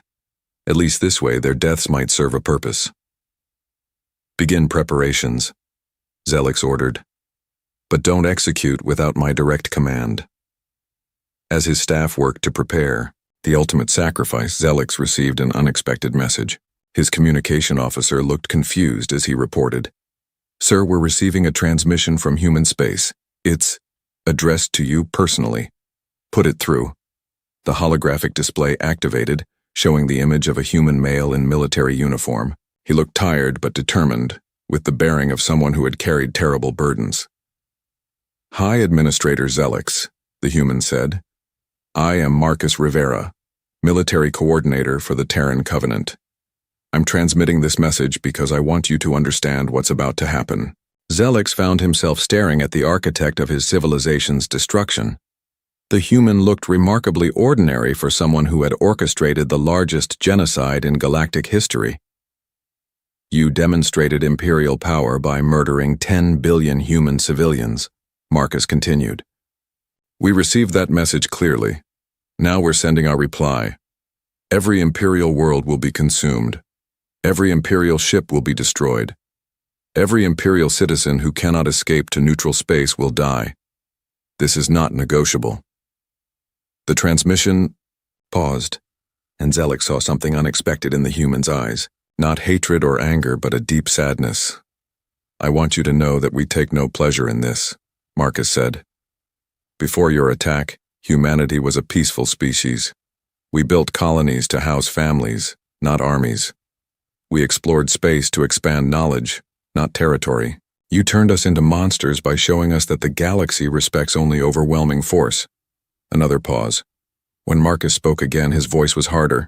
At least this way their deaths might serve a purpose. Begin preparations, Zelix ordered. But don't execute without my direct command. As his staff worked to prepare the ultimate sacrifice, Zelix received an unexpected message. His communication officer looked confused as he reported, "Sir, we're receiving a transmission from human space. It's addressed to you personally. Put it through." The holographic display activated, showing the image of a human male in military uniform. He looked tired but determined, with the bearing of someone who had carried terrible burdens. "Hi, Administrator Zelix," the human said. "I am Marcus Rivera, military coordinator for the Terran Covenant. I'm transmitting this message because I want you to understand what's about to happen." Zelix found himself staring at the architect of his civilization's destruction. The human looked remarkably ordinary for someone who had orchestrated the largest genocide in galactic history. "You demonstrated imperial power by murdering 10 billion human civilians," Marcus continued. "We received that message clearly. Now we're sending our reply. Every imperial world will be consumed. Every imperial ship will be destroyed. Every imperial citizen who cannot escape to neutral space will die. This is not negotiable." The transmission paused, and Zelix saw something unexpected in the human's eyes. Not hatred or anger, but a deep sadness. "I want you to know that we take no pleasure in this," Marcus said. "Before your attack, humanity was a peaceful species. We built colonies to house families, not armies. We explored space to expand knowledge, not territory. You turned us into monsters by showing us that the galaxy respects only overwhelming force." Another pause. When Marcus spoke again, his voice was harder.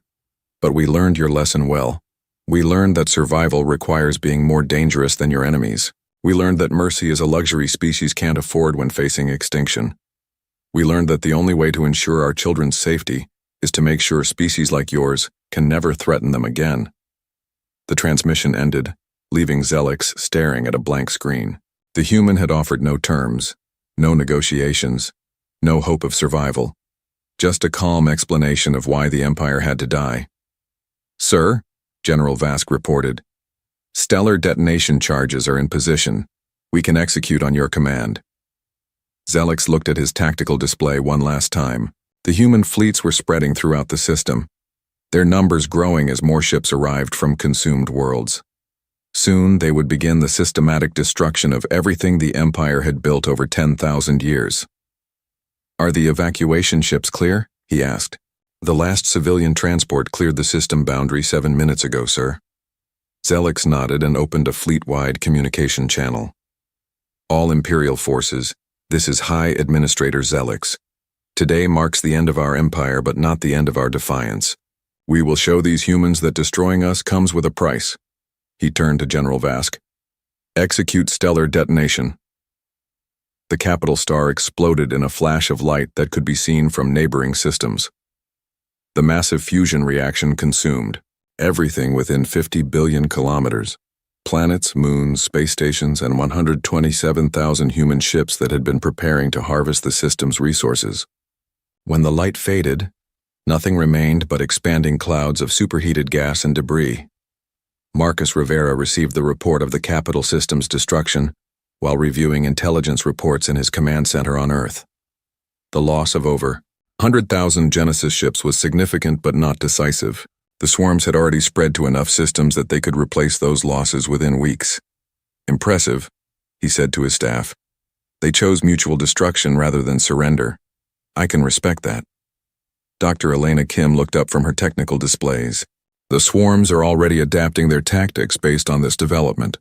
"But we learned your lesson well. We learned that survival requires being more dangerous than your enemies. We learned that mercy is a luxury species can't afford when facing extinction. We learned that the only way to ensure our children's safety is to make sure species like yours can never threaten them again." The transmission ended, leaving Zelix staring at a blank screen. The human had offered no terms, no negotiations, no hope of survival, just a calm explanation of why the Empire had to die. "Sir," General Vask reported, "stellar detonation charges are in position. We can execute on your command." Zelix looked at his tactical display one last time. The human fleets were spreading throughout the system, their numbers growing as more ships arrived from consumed worlds. Soon they would begin the systematic destruction of everything the Empire had built over 10,000 years. "Are the evacuation ships clear?" he asked. "The last civilian transport cleared the system boundary 7 minutes ago, sir." Zelix nodded and opened a fleet-wide communication channel. "All Imperial forces, this is High Administrator Zelix. Today marks the end of our empire, but not the end of our defiance. We will show these humans that destroying us comes with a price." He turned to General Vask. "Execute stellar detonation." The capital star exploded in a flash of light that could be seen from neighboring systems. The massive fusion reaction consumed everything within 50 billion kilometers. Planets, moons, space stations, and 127,000 human ships that had been preparing to harvest the system's resources. When the light faded, nothing remained but expanding clouds of superheated gas and debris. Marcus Rivera received the report of the capital system's destruction while reviewing intelligence reports in his command center on Earth. The loss of over 100,000 Genesis ships was significant but not decisive. The swarms had already spread to enough systems that they could replace those losses within weeks. "Impressive," he said to his staff. "They chose mutual destruction rather than surrender. I can respect that." Dr. Elena Kim looked up from her technical displays. "The swarms are already adapting their tactics based on this development.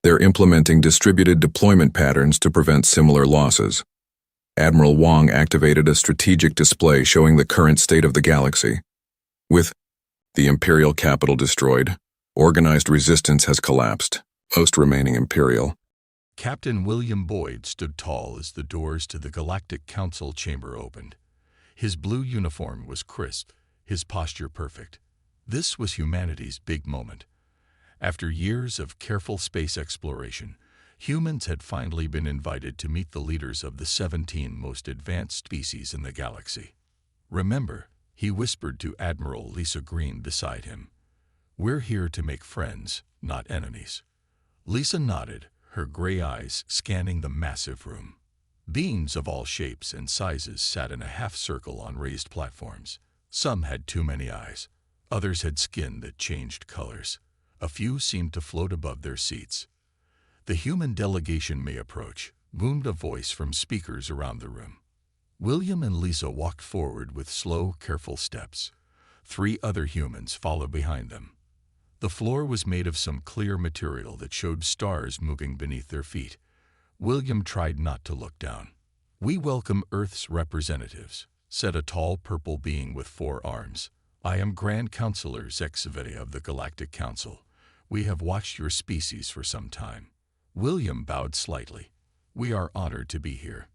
They're implementing distributed deployment patterns to prevent similar losses." Admiral Wong activated a strategic display showing the current state of the galaxy. With the Imperial capital destroyed, organized resistance has collapsed, most remaining Imperial. Captain William Boyd stood tall as the doors to the Galactic Council chamber opened. His blue uniform was crisp, his posture perfect. This was humanity's big moment. After years of careful space exploration, Humans had finally been invited to meet the leaders of the 17 most advanced species in the galaxy. "Remember," he whispered to Admiral Lisa Green beside him, "we're here to make friends, not enemies." Lisa nodded, her gray eyes scanning the massive room. Beings of all shapes and sizes sat in a half-circle on raised platforms. Some had too many eyes. Others had skin that changed colors. A few seemed to float above their seats. "The human delegation may approach," boomed a voice from speakers around the room. William and Lisa walked forward with slow, careful steps. 3 other humans followed behind them. The floor was made of some clear material that showed stars moving beneath their feet. William tried not to look down. "We welcome Earth's representatives," said a tall purple being with 4 arms. "I am Grand Counselor HFY of the Galactic Council. We have watched your species for some time." William bowed slightly. "We are honored to be here.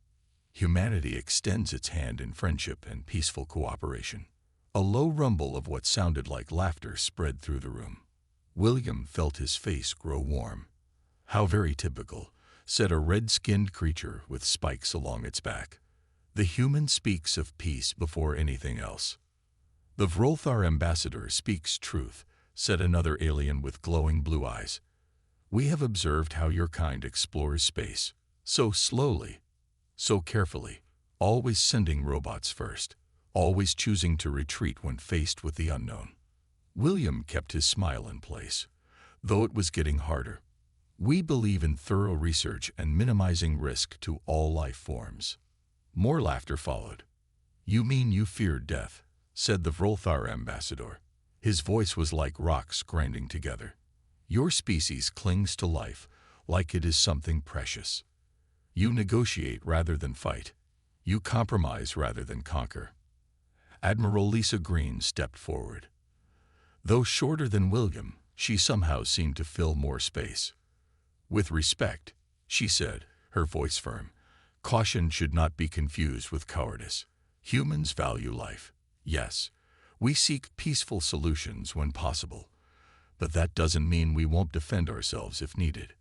Humanity extends its hand in friendship and peaceful cooperation." A low rumble of what sounded like laughter spread through the room. William felt his face grow warm. "How very typical," said a red-skinned creature with spikes along its back. "The human speaks of peace before anything else." "The Vrolthar ambassador speaks truth," said another alien with glowing blue eyes. "We have observed how your kind explores space, so slowly, so carefully, always sending robots first, always choosing to retreat when faced with the unknown." William kept his smile in place, though it was getting harder. "We believe in thorough research and minimizing risk to all life forms." More laughter followed. "You mean you fear death," said the Vrolthar ambassador. His voice was like rocks grinding together. "Your species clings to life like it is something precious. You negotiate rather than fight. You compromise rather than conquer." Admiral Lisa Green stepped forward. Though shorter than William, she somehow seemed to fill more space. "With respect," she said, her voice firm, "caution should not be confused with cowardice. Humans value life. Yes, we seek peaceful solutions when possible, but that doesn't mean we won't defend ourselves if needed."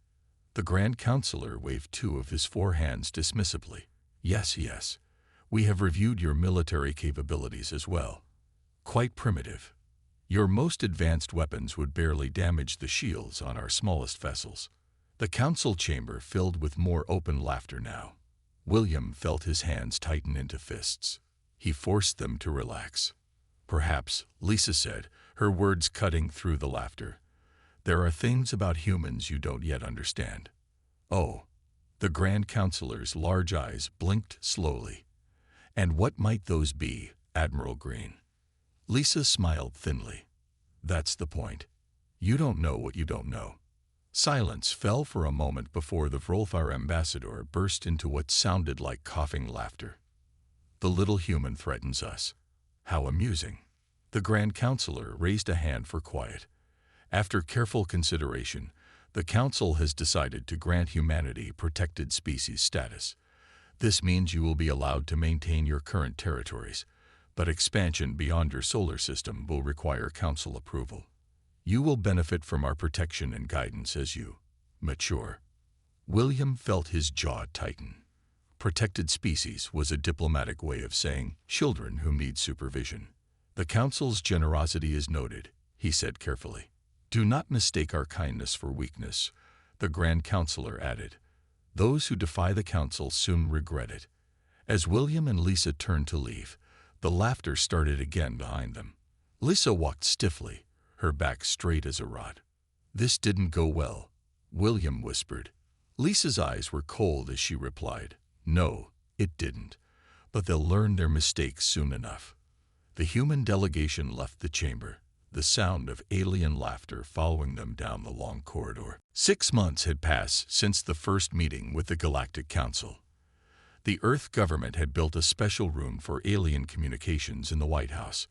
The Grand Counselor waved 2 of his 4 hands dismissively. "Yes, yes. We have reviewed your military capabilities as well. Quite primitive. Your most advanced weapons would barely damage the shields on our smallest vessels." The council chamber filled with more open laughter now. William felt his hands tighten into fists. He forced them to relax. "Perhaps," Lisa said, her words cutting through the laughter, "there are things about humans you don't yet understand." "Oh." The Grand Counselor's large eyes blinked slowly. "And what might those be, Admiral Green?" Lisa smiled thinly. "That's the point. You don't know what you don't know." Silence fell for a moment before the Vrolthar ambassador burst into what sounded like coughing laughter. "The little human threatens us. How amusing." The Grand Counselor raised a hand for quiet. "After careful consideration, the Council has decided to grant humanity protected species status. This means you will be allowed to maintain your current territories, but expansion beyond your solar system will require Council approval. You will benefit from our protection and guidance as you mature." William felt his jaw tighten. Protected species was a diplomatic way of saying children who need supervision. "The Council's generosity is noted," he said carefully. "Do not mistake our kindness for weakness," the Grand Counselor added. "Those who defy the Council soon regret it." As William and Lisa turned to leave, the laughter started again behind them. Lisa walked stiffly, her back straight as a rod. "This didn't go well," William whispered. Lisa's eyes were cold as she replied, "No, it didn't. But they'll learn their mistakes soon enough." The human delegation left the chamber, the sound of alien laughter following them down the long corridor. 6 months had passed since the first meeting with the Galactic Council. The Earth government had built a special room for alien communications in the White House.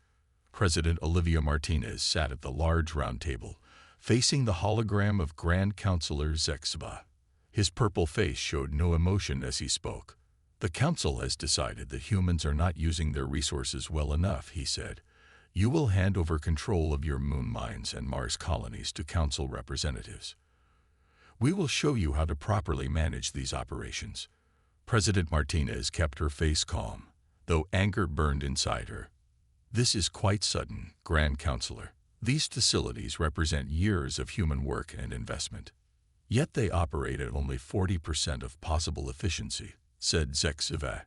President Olivia Martinez sat at the large round table, facing the hologram of Grand Counselor HFY. His purple face showed no emotion as he spoke. "The Council has decided that humans are not using their resources well enough," he said. "You will hand over control of your moon mines and Mars colonies to Council representatives. We will show you how to properly manage these operations. President Martinez kept her face calm, though anger burned inside her. This is quite sudden, Grand Counselor. These facilities represent years of human work and investment. Yet they operate at only 40% of possible efficiency, said SCI-FI.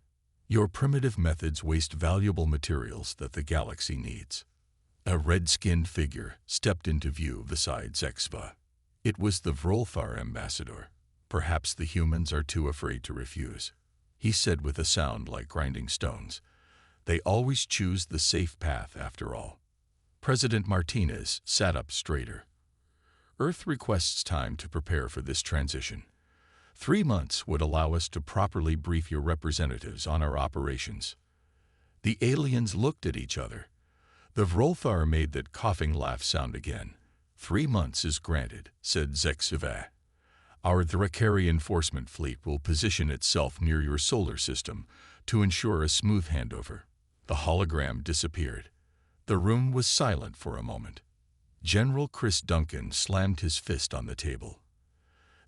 Your primitive methods waste valuable materials that the galaxy needs. A red-skinned figure stepped into view beside SCI-FI. It was the Vrolthar ambassador. Perhaps the humans are too afraid to refuse, he said with a sound like grinding stones. They always choose the safe path after all. President Martinez sat up straighter. Earth requests time to prepare for this transition. 3 months would allow us to properly brief your representatives on our operations. The aliens looked at each other. The Vrolthar made that coughing laugh sound again. 3 months is granted, said SCI-FI. Our Drakari enforcement fleet will position itself near your solar system to ensure a smooth handover. The hologram disappeared. The room was silent for a moment. General Chris Duncan slammed his fist on the table.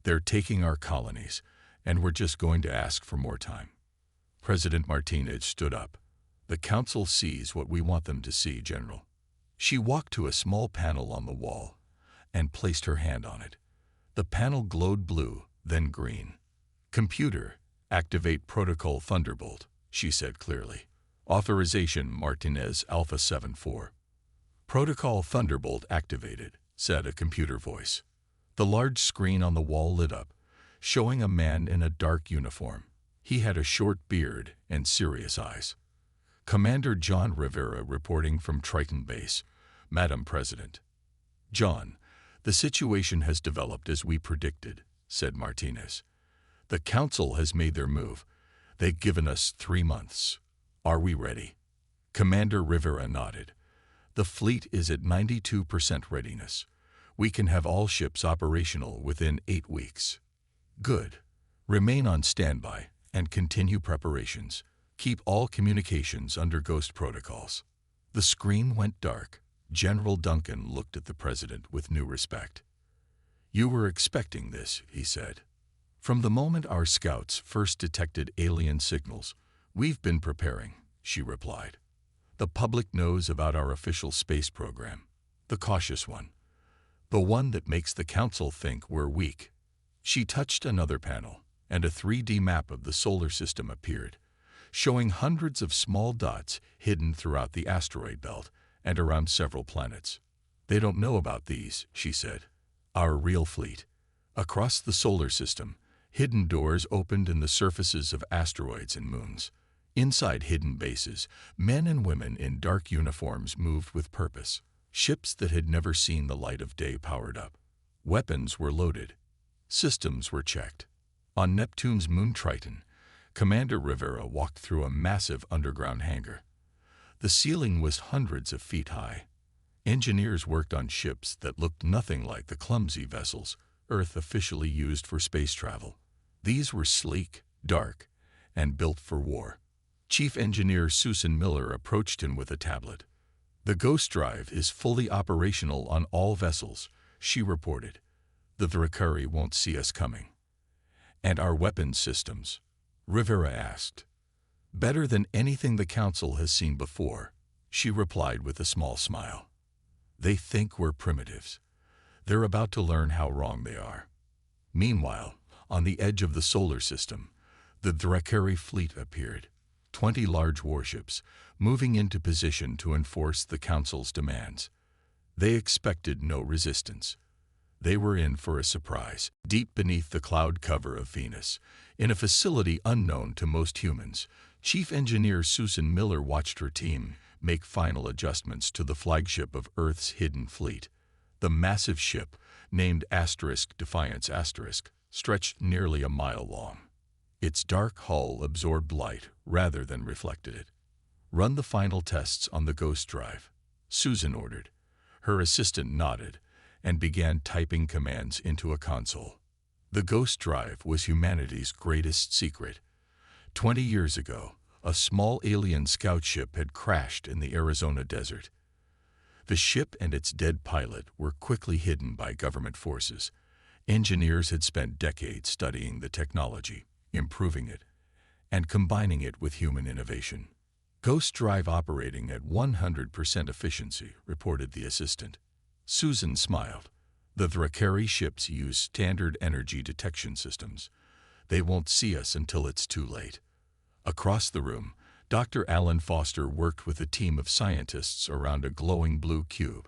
They're taking our colonies, and we're just going to ask for more time. President Martinez stood up. The Council sees what we want them to see, General. She walked to a small panel on the wall and placed her hand on it. The panel glowed blue, then green. Computer, activate Protocol Thunderbolt, she said clearly. Authorization Martinez Alpha 74. Protocol Thunderbolt activated, said a computer voice. The large screen on the wall lit up, showing a man in a dark uniform. He had a short beard and serious eyes. Commander John Rivera reporting from Triton Base. Madam President. John, the situation has developed as we predicted, said Martinez. The Council has made their move. They've given us 3 months. Are we ready? Commander Rivera nodded. The fleet is at 92% readiness. We can have all ships operational within 8 weeks. Good. Remain on standby and continue preparations. Keep all communications under ghost protocols. The screen went dark. General Duncan looked at the president with new respect. You were expecting this, he said. From the moment our scouts first detected alien signals, we've been preparing, she replied. The public knows about our official space program, the cautious one, the one that makes the Council think we're weak. She touched another panel, and a 3D map of the solar system appeared, showing hundreds of small dots hidden throughout the asteroid belt and around several planets. They don't know about these, she said. Our real fleet. Across the solar system, hidden doors opened in the surfaces of asteroids and moons. Inside hidden bases, men and women in dark uniforms moved with purpose. Ships that had never seen the light of day powered up. Weapons were loaded. Systems were checked. On Neptune's moon Triton, Commander Rivera walked through a massive underground hangar. The ceiling was hundreds of feet high. Engineers worked on ships that looked nothing like the clumsy vessels Earth officially used for space travel. These were sleek, dark, and built for war. Chief Engineer Susan Miller approached him with a tablet. The Ghost Drive is fully operational on all vessels, she reported. The Drakari won't see us coming. And our weapons systems? Rivera asked. Better than anything the Council has seen before, she replied with a small smile. They think we're primitives. They're about to learn how wrong they are. Meanwhile, on the edge of the solar system, the Drakari fleet appeared, 20 large warships, moving into position to enforce the Council's demands. They expected no resistance. They were in for a surprise, deep beneath the cloud cover of Venus, in a facility unknown to most humans. Chief Engineer Susan Miller watched her team make final adjustments to the flagship of Earth's hidden fleet. The massive ship, named Defiance *, stretched nearly a mile long. Its dark hull absorbed light rather than reflected it. Run the final tests on the Ghost Drive, Susan ordered. Her assistant nodded and began typing commands into a console. The Ghost Drive was humanity's greatest secret. 20 years ago, a small alien scout ship had crashed in the Arizona desert. The ship and its dead pilot were quickly hidden by government forces. Engineers had spent decades studying the technology, improving it, and combining it with human innovation. Ghost drive operating at 100% efficiency, reported the assistant. Susan smiled. The Thrakari ships use standard energy detection systems. They won't see us until it's too late. Across the room, Dr. Alan Foster worked with a team of scientists around a glowing blue cube.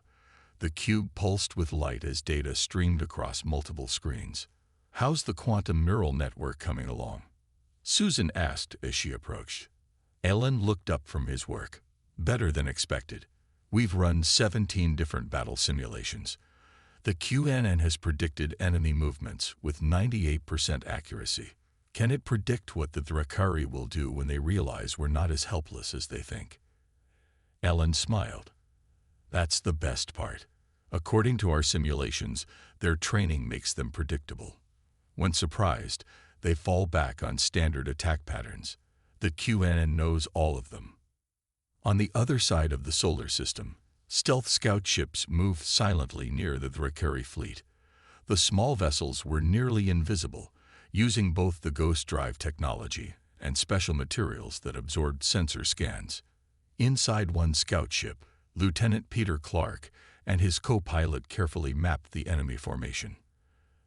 The cube pulsed with light as data streamed across multiple screens. "How's the quantum neural network coming along?" Susan asked as she approached. Alan looked up from his work. "Better than expected. We've run 17 different battle simulations. The QNN has predicted enemy movements with 98% accuracy. Can it predict what the Thrakari will do when they realize we're not as helpless as they think?" Ellen smiled. "That's the best part. According to our simulations, their training makes them predictable. When surprised, they fall back on standard attack patterns. The QNN knows all of them." On the other side of the solar system, stealth scout ships moved silently near the Thrakari fleet. The small vessels were nearly invisible, using both the ghost drive technology and special materials that absorbed sensor scans. Inside one scout ship, Lieutenant Peter Clark and his co-pilot carefully mapped the enemy formation.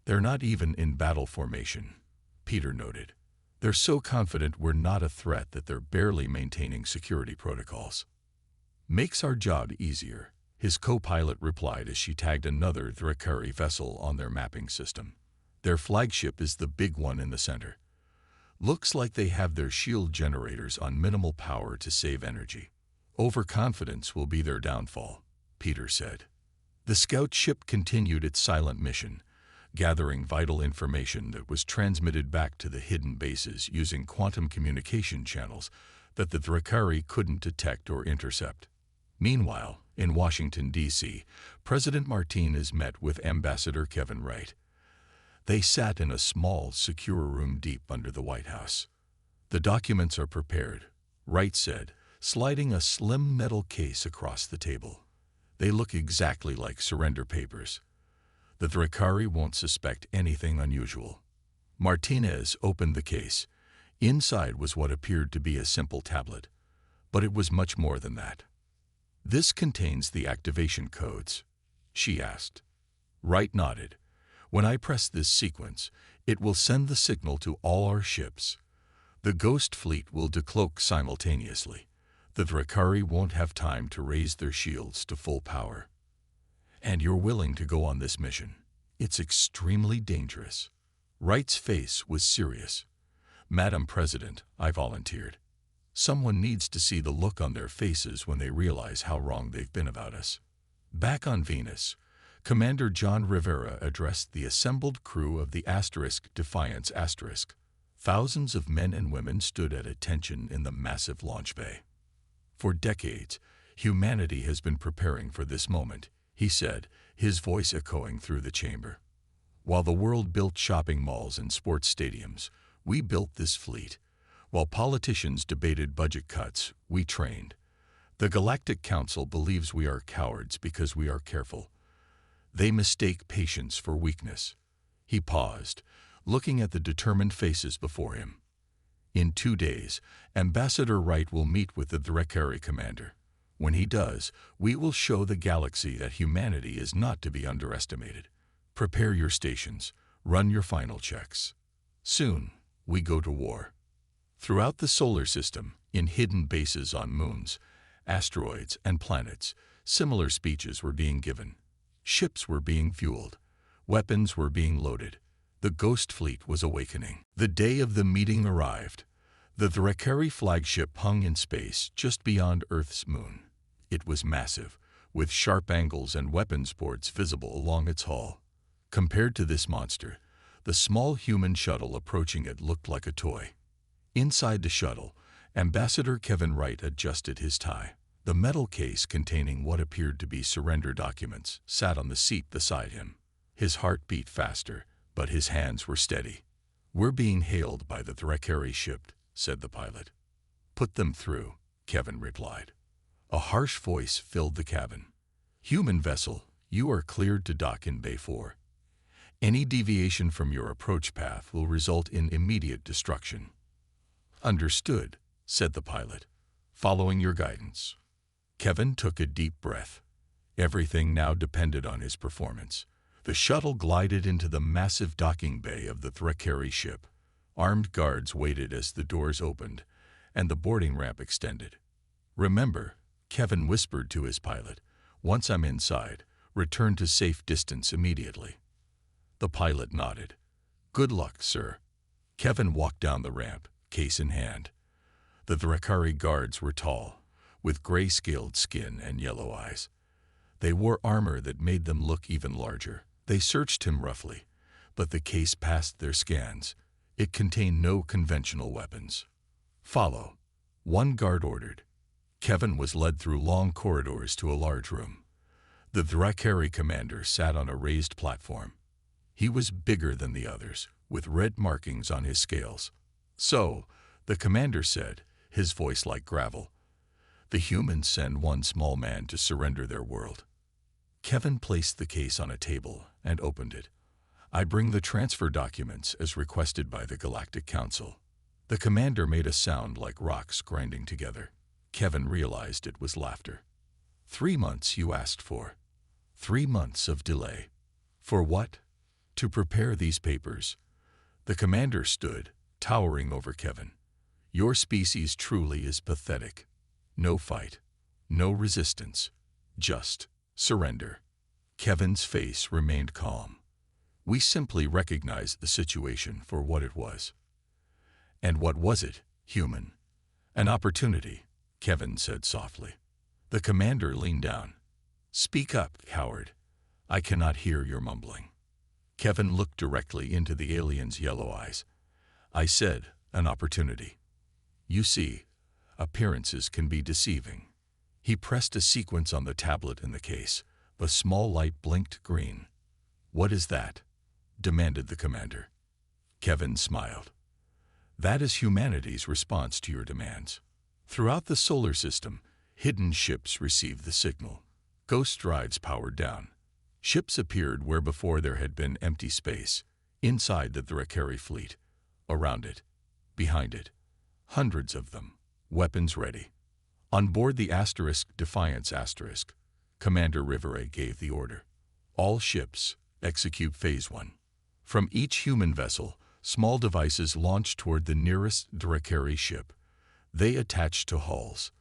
"They're not even in battle formation," Peter noted. "They're so confident we're not a threat that they're barely maintaining security protocols." "Makes our job easier," his co-pilot replied as she tagged another Thrakari vessel on their mapping system. "Their flagship is the big one in the center. Looks like they have their shield generators on minimal power to save energy. Overconfidence will be their downfall," Peter said. The scout ship continued its silent mission, gathering vital information that was transmitted back to the hidden bases using quantum communication channels that the Thrakari couldn't detect or intercept. Meanwhile, in Washington, D.C., President Martinez met with Ambassador Kevin Wright. They sat in a small, secure room deep under the White House. "The documents are prepared," Wright said, sliding a slim metal case across the table. "They look exactly like surrender papers. The Thrakari won't suspect anything unusual." Martinez opened the case. Inside was what appeared to be a simple tablet, but it was much more than that. "This contains the activation codes?" she asked. Wright nodded. "When I press this sequence, it will send the signal to all our ships. The Ghost Fleet will decloak simultaneously. The Thrakari won't have time to raise their shields to full power." "And you're willing to go on this mission? It's extremely dangerous." Wright's face was serious. "Madam President," I volunteered. "Someone needs to see the look on their faces when they realize how wrong they've been about us." Back on Venus, Commander John Rivera addressed the assembled crew of the Defiance *. Thousands of men and women stood at attention in the massive launch bay. "For decades, humanity has been preparing for this moment," he said, his voice echoing through the chamber. "While the world built shopping malls and sports stadiums, we built this fleet. While politicians debated budget cuts, we trained. The Galactic Council believes we are cowards because we are careful. They mistake patience for weakness." He paused, looking at the determined faces before him. "In 2 days, Ambassador Wright will meet with the Thrakari commander. When he does, we will show the galaxy that humanity is not to be underestimated. Prepare your stations, run your final checks. Soon, we go to war." Throughout the solar system, in hidden bases on moons, asteroids, and planets, similar speeches were being given. Ships were being fueled. Weapons were being loaded. The Ghost Fleet was awakening. The day of the meeting arrived. The Thrakari flagship hung in space just beyond Earth's moon. It was massive, with sharp angles and weapons ports visible along its hull. Compared to this monster, the small human shuttle approaching it looked like a toy. Inside the shuttle, Ambassador Kevin Wright adjusted his tie. The metal case containing what appeared to be surrender documents sat on the seat beside him. His heart beat faster, but his hands were steady. "We're being hailed by the Thrakari ship," said the pilot. "Put them through," Kevin replied. A harsh voice filled the cabin. "Human vessel, you are cleared to dock in Bay 4. Any deviation from your approach path will result in immediate destruction. Understood, said the pilot. Following your guidance. Kevin took a deep breath. Everything now depended on his performance. The shuttle glided into the massive docking bay of the Thrakeri ship. Armed guards waited as the doors opened, and the boarding ramp extended. Remember, Kevin whispered to his pilot, once I'm inside, return to safe distance immediately. The pilot nodded. Good luck, sir. Kevin walked down the ramp, case in hand. The Thrakeri guards were tall, with gray-scaled skin and yellow eyes. They wore armor that made them look even larger. They searched him roughly, but the case passed their scans. It contained no conventional weapons. Follow, one guard ordered. Kevin was led through long corridors to a large room. The Thrakeri commander sat on a raised platform. He was bigger than the others, with red markings on his scales. So, the commander said, his voice like gravel, the humans send one small man to surrender their world. Kevin placed the case on a table and opened it. I bring the transfer documents as requested by the Galactic Council. The commander made a sound like rocks grinding together. Kevin realized it was laughter. 3 months you asked for. 3 months of delay. For what? To prepare these papers. The commander stood, towering over Kevin. Your species truly is pathetic. No fight. No resistance. Just surrender. Kevin's face remained calm. We simply recognized the situation for what it was. And what was it, human? An opportunity, Kevin said softly. The commander leaned down. Speak up, coward. I cannot hear your mumbling. Kevin looked directly into the alien's yellow eyes. I said, an opportunity. You see, appearances can be deceiving. He pressed a sequence on the tablet in the case. A small light blinked green. What is that? Demanded the commander. Kevin smiled. That is humanity's response to your demands. Throughout the solar system, hidden ships received the signal. Ghost drives powered down. Ships appeared where before there had been empty space, inside the Thrakeri fleet, around it, behind it. Hundreds of them, weapons ready. On board the Defiance *, Commander Rivera gave the order. All ships, execute Phase 1. From each human vessel, small devices launched toward the nearest Thrakeri ship. They attached to hulls,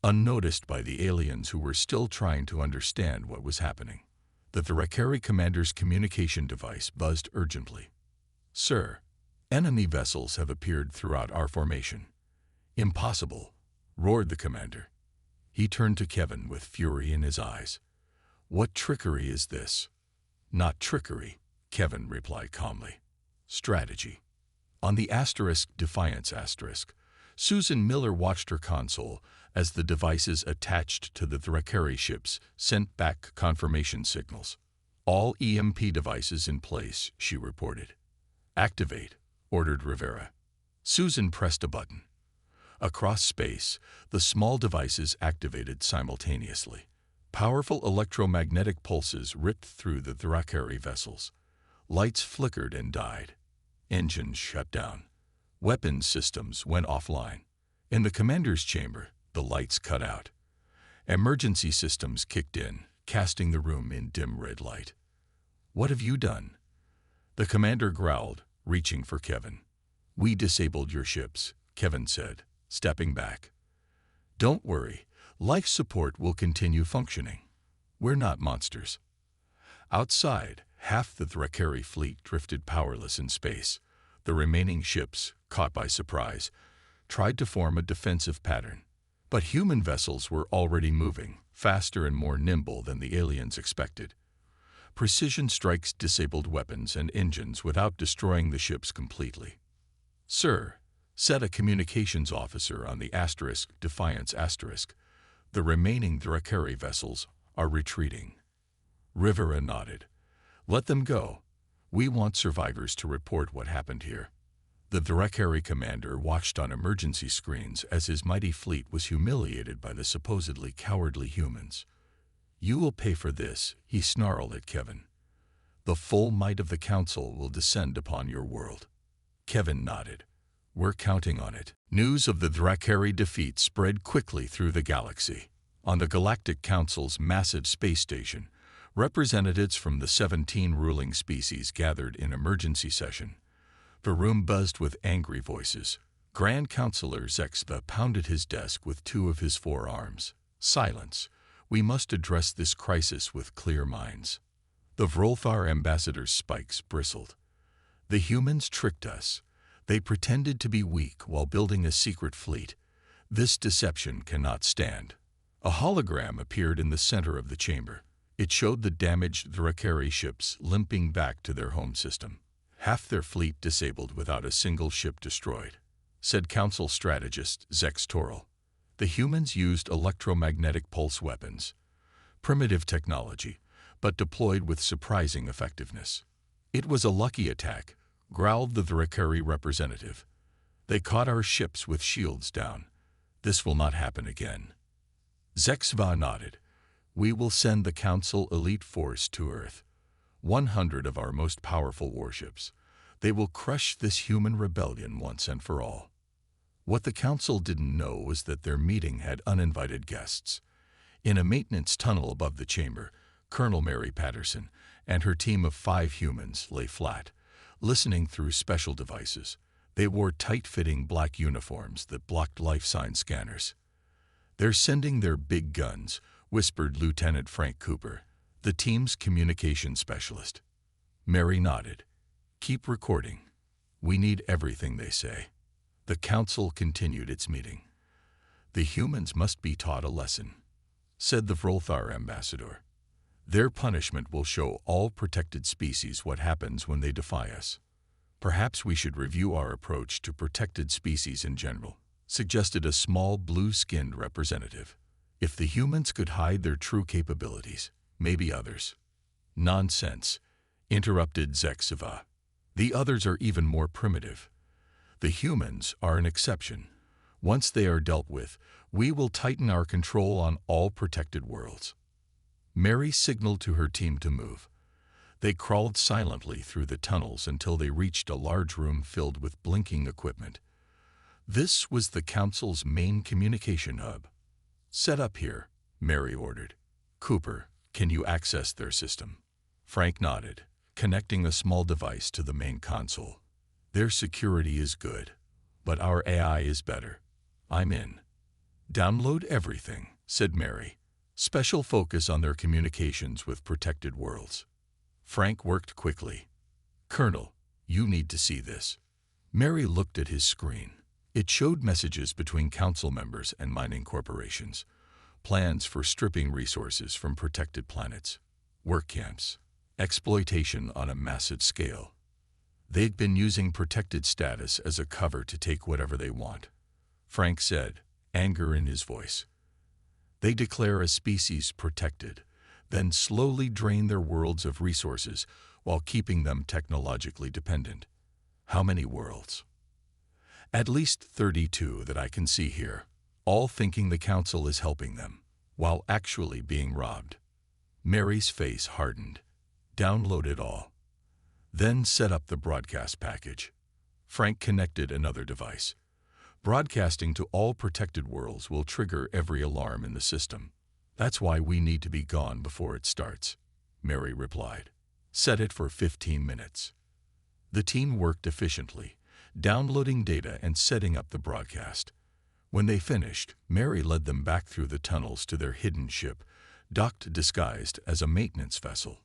unnoticed by the aliens who were still trying to understand what was happening. The Thrakeri commander's communication device buzzed urgently. Sir, enemy vessels have appeared throughout our formation. Impossible, roared the commander. He turned to Kevin with fury in his eyes. What trickery is this? Not trickery, Kevin replied calmly. Strategy. On the Defiance *, Susan Miller watched her console as the devices attached to the Thrakeri ships sent back confirmation signals. All EMP devices in place, she reported. Activate, ordered Rivera. Susan pressed a button. Across space, the small devices activated simultaneously. Powerful electromagnetic pulses ripped through the Thrakeri vessels. Lights flickered and died. Engines shut down. Weapons systems went offline. In the commander's chamber, the lights cut out. Emergency systems kicked in, casting the room in dim red light. What have you done? The commander growled, reaching for Kevin. We disabled your ships, Kevin said, stepping back. Don't worry, life support will continue functioning. We're not monsters. Outside, half the Thrakeri fleet drifted powerless in space. The remaining ships, caught by surprise, tried to form a defensive pattern. But human vessels were already moving, faster and more nimble than the aliens expected. Precision strikes disabled weapons and engines without destroying the ships completely. Sir, said a communications officer on the Defiance *, the remaining Thrakeri vessels are retreating. Rivera nodded. Let them go. We want survivors to report what happened here. The Thrakeri commander watched on emergency screens as his mighty fleet was humiliated by the supposedly cowardly humans. You will pay for this, he snarled at Kevin. The full might of the Council will descend upon your world. Kevin nodded. We're counting on it. News of the Drakari defeat spread quickly through the galaxy. On the Galactic Council's massive space station, representatives from the 17 ruling species gathered in emergency session. The room buzzed with angry voices. Grand Counselor Zexva pounded his desk with two of his forearms. Silence. We must address this crisis with clear minds. The Vrolthar ambassador's spikes bristled. The humans tricked us. They pretended to be weak while building a secret fleet. This deception cannot stand. A hologram appeared in the center of the chamber. It showed the damaged Drakari ships limping back to their home system. Half their fleet disabled without a single ship destroyed, said Council strategist Zex Toril. The humans used electromagnetic pulse weapons. Primitive technology, but deployed with surprising effectiveness. It was a lucky attack, growled the Drakari representative. They caught our ships with shields down. This will not happen again. Zexva nodded. We will send the Council elite force to Earth. 100 of our most powerful warships. They will crush this human rebellion once and for all. What the Council didn't know was that their meeting had uninvited guests. In a maintenance tunnel above the chamber, Colonel Mary Patterson and her team of 5 humans lay flat, listening through special devices. They wore tight-fitting black uniforms that blocked life sign scanners. They're sending their big guns, whispered Lieutenant Frank Cooper, the team's communication specialist. Mary nodded. Keep recording. We need everything they say. The Council continued its meeting. The humans must be taught a lesson, said the Vrolthar ambassador. Their punishment will show all protected species what happens when they defy us. Perhaps we should review our approach to protected species in general, suggested a small blue-skinned representative. If the humans could hide their true capabilities, maybe others. Nonsense, interrupted Zexva. The others are even more primitive. The humans are an exception. Once they are dealt with, we will tighten our control on all protected worlds. Mary signaled to her team to move. They crawled silently through the tunnels until they reached a large room filled with blinking equipment. This was the Council's main communication hub. Set up here, Mary ordered. Cooper, can you access their system? Frank nodded, connecting a small device to the main console. Their security is good, but our AI is better. I'm in. Download everything, said Mary. Special focus on their communications with protected worlds. Frank worked quickly. Colonel, you need to see this. Mary looked at his screen. It showed messages between Council members and mining corporations, plans for stripping resources from protected planets, work camps, exploitation on a massive scale. They'd been using protected status as a cover to take whatever they want, Frank said, anger in his voice. They declare a species protected, then slowly drain their worlds of resources while keeping them technologically dependent. How many worlds? At least 32 that I can see here, all thinking the Council is helping them, while actually being robbed. Mary's face hardened. Download it all. Then set up the broadcast package. Frank connected another device. Broadcasting to all protected worlds will trigger every alarm in the system. That's why we need to be gone before it starts, Mary replied. Set it for 15 minutes. The team worked efficiently, downloading data and setting up the broadcast. When they finished, Mary led them back through the tunnels to their hidden ship, docked disguised as a maintenance vessel.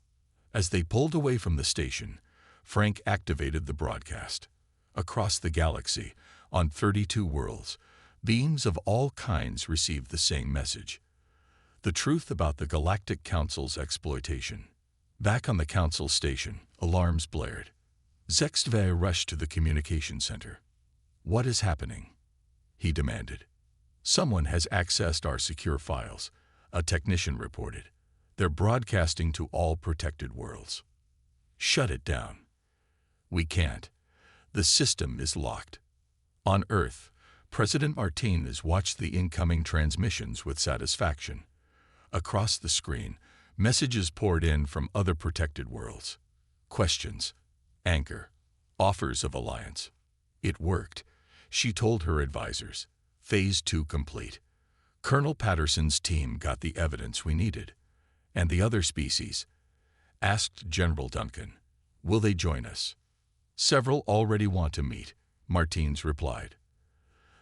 As they pulled away from the station, Frank activated the broadcast. Across the galaxy, on 32 worlds, beings of all kinds received the same message. The truth about the Galactic Council's exploitation. Back on the Council station, alarms blared. Zexva rushed to the communication center. What is happening? He demanded. Someone has accessed our secure files, a technician reported. They're broadcasting to all protected worlds. Shut it down. We can't. The system is locked. On Earth, President Martinez watched the incoming transmissions with satisfaction. Across the screen, messages poured in from other protected worlds. Questions, anger, offers of alliance. It worked, she told her advisors. Phase 2 complete. Colonel Patterson's team got the evidence we needed. And the other species? Asked General Duncan. Will they join us? Several already want to meet, Martins replied.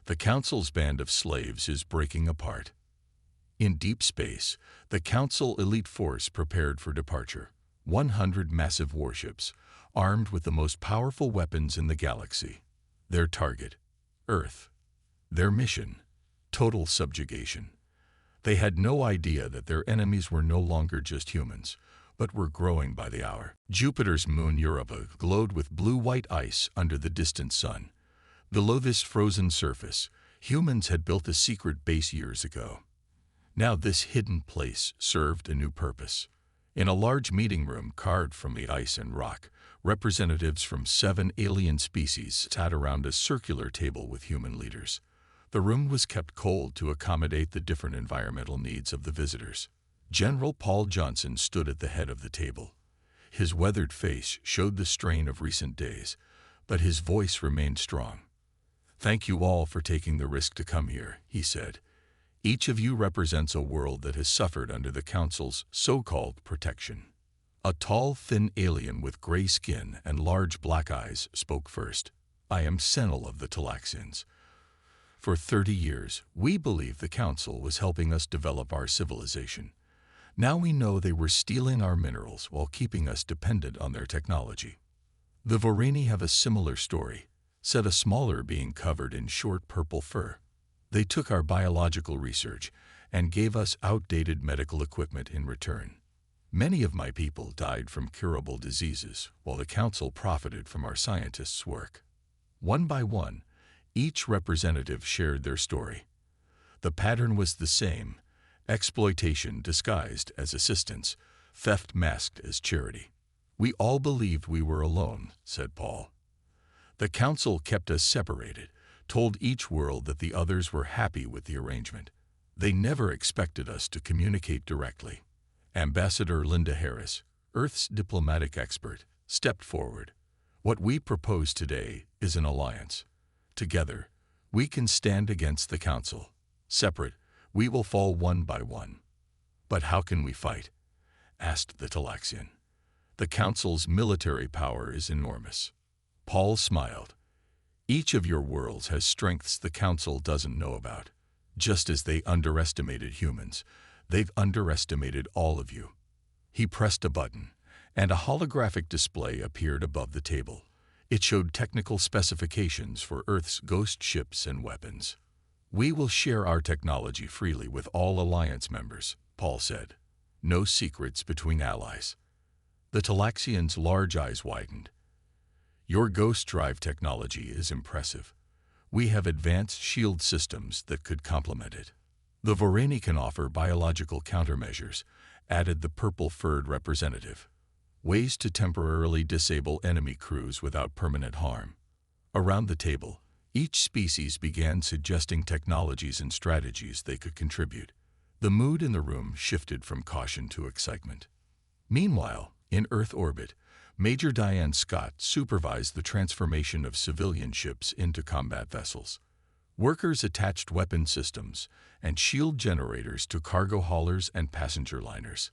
The Council's band of slaves is breaking apart. In deep space, the Council elite force prepared for departure. 100 massive warships, armed with the most powerful weapons in the galaxy. Their target, Earth. Their mission, total subjugation. They had no idea that their enemies were no longer just humans, but were growing by the hour. Jupiter's moon Europa glowed with blue-white ice under the distant sun. Below this frozen surface, humans had built a secret base years ago. Now this hidden place served a new purpose. In a large meeting room carved from the ice and rock, representatives from 7 alien species sat around a circular table with human leaders. The room was kept cold to accommodate the different environmental needs of the visitors. General Paul Johnson stood at the head of the table. His weathered face showed the strain of recent days, but his voice remained strong. Thank you all for taking the risk to come here, he said. Each of you represents a world that has suffered under the Council's so-called protection. A tall, thin alien with gray skin and large black eyes spoke first. I am Senil of the Talaxians. For 30 years, we believed the Council was helping us develop our civilization. Now we know they were stealing our minerals while keeping us dependent on their technology. The Vorani have a similar story, said a smaller being covered in short purple fur. They took our biological research and gave us outdated medical equipment in return. Many of my people died from curable diseases, while the Council profited from our scientists' work. One by one, each representative shared their story. The pattern was the same: exploitation disguised as assistance, theft masked as charity. We all believed we were alone, said Paul. The Council kept us separated, told each world that the others were happy with the arrangement. They never expected us to communicate directly. Ambassador Linda Harris, Earth's diplomatic expert, stepped forward. What we propose today is an alliance. Together, we can stand against the Council. Separate, we will fall one by one. But how can we fight? Asked the Talaxian. The Council's military power is enormous. Paul smiled. Each of your worlds has strengths the Council doesn't know about. Just as they underestimated humans, they've underestimated all of you. He pressed a button, and a holographic display appeared above the table. It showed technical specifications for Earth's ghost ships and weapons. We will share our technology freely with all Alliance members, Paul said. No secrets between allies. The Talaxian's large eyes widened. Your ghost drive technology is impressive. We have advanced shield systems that could complement it. The Vorani can offer biological countermeasures, added the purple-furred representative. Ways to temporarily disable enemy crews without permanent harm. Around the table, each species began suggesting technologies and strategies they could contribute. The mood in the room shifted from caution to excitement. Meanwhile, in Earth orbit, Major Diane Scott supervised the transformation of civilian ships into combat vessels. Workers attached weapon systems and shield generators to cargo haulers and passenger liners.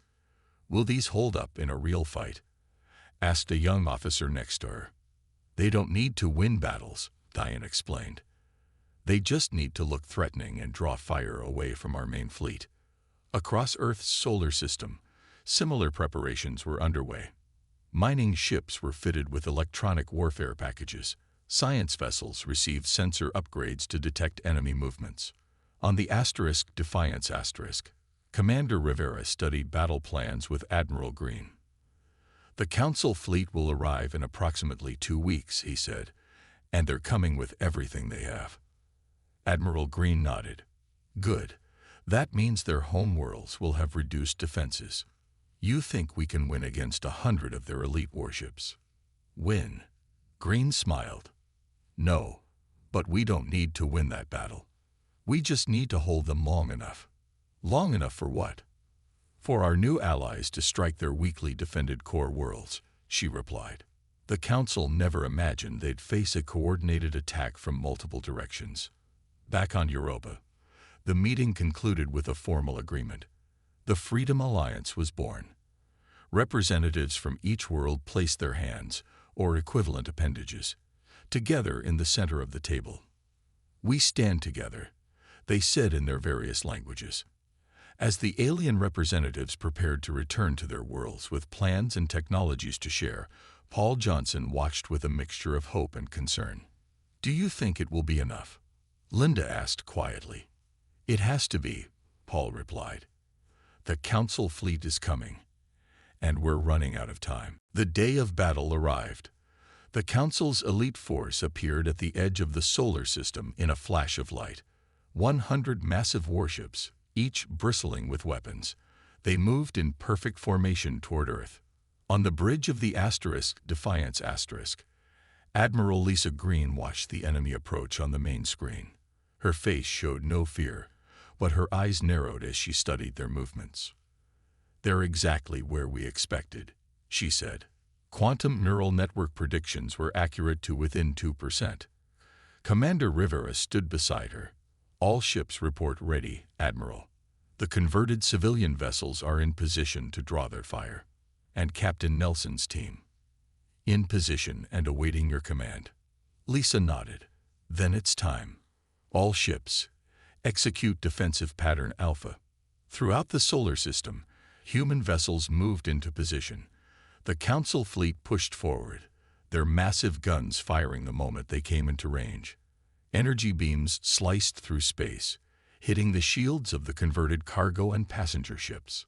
Will these hold up in a real fight? Asked a young officer next to her. They don't need to win battles, Diane explained. They just need to look threatening and draw fire away from our main fleet. Across Earth's solar system, similar preparations were underway. Mining ships were fitted with electronic warfare packages. Science vessels received sensor upgrades to detect enemy movements. On the Defiance Asterisk, Commander Rivera studied battle plans with Admiral Green. The Council fleet will arrive in approximately 2 weeks, he said, and they're coming with everything they have. Admiral Green nodded. Good. That means their homeworlds will have reduced defenses. You think we can win against 100 of their elite warships? Win? Green smiled. No, but we don't need to win that battle. We just need to hold them long enough. Long enough for what? For our new allies to strike their weakly defended core worlds, she replied. The Council never imagined they'd face a coordinated attack from multiple directions. Back on Europa, the meeting concluded with a formal agreement. The Freedom Alliance was born. Representatives from each world placed their hands, or equivalent appendages, together in the center of the table. We stand together, they said in their various languages. As the alien representatives prepared to return to their worlds with plans and technologies to share, Paul Johnson watched with a mixture of hope and concern. "Do you think it will be enough?" Linda asked quietly. "It has to be," Paul replied. "The Council fleet is coming, and we're running out of time." The day of battle arrived. The Council's elite force appeared at the edge of the solar system in a flash of light. 100 massive warships, each bristling with weapons. They moved in perfect formation toward Earth. On the bridge of the Defiance Admiral Lisa Green watched the enemy approach on the main screen. Her face showed no fear, but her eyes narrowed as she studied their movements. "They're exactly where we expected," she said. Quantum neural network predictions were accurate to within 2%. Commander Rivera stood beside her. "All ships report ready, Admiral. The converted civilian vessels are in position to draw their fire." "And Captain Nelson's team?" "In position and awaiting your command." Lisa nodded. "Then it's time. All ships, execute defensive pattern Alpha." Throughout the solar system, human vessels moved into position. The Council fleet pushed forward, their massive guns firing the moment they came into range. Energy beams sliced through space, hitting the shields of the converted cargo and passenger ships.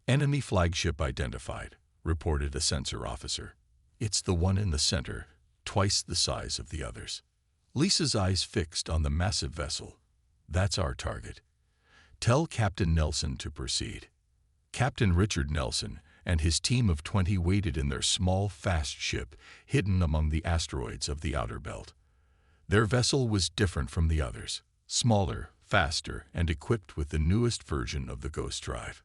"Enemy flagship identified," reported a sensor officer. "It's the one in the center, twice the size of the others." Lisa's eyes fixed on the massive vessel. "That's our target. Tell Captain Nelson to proceed." Captain Richard Nelson and his team of 20 waited in their small, fast ship hidden among the asteroids of the outer belt. Their vessel was different from the others, smaller, faster, and equipped with the newest version of the Ghost Drive.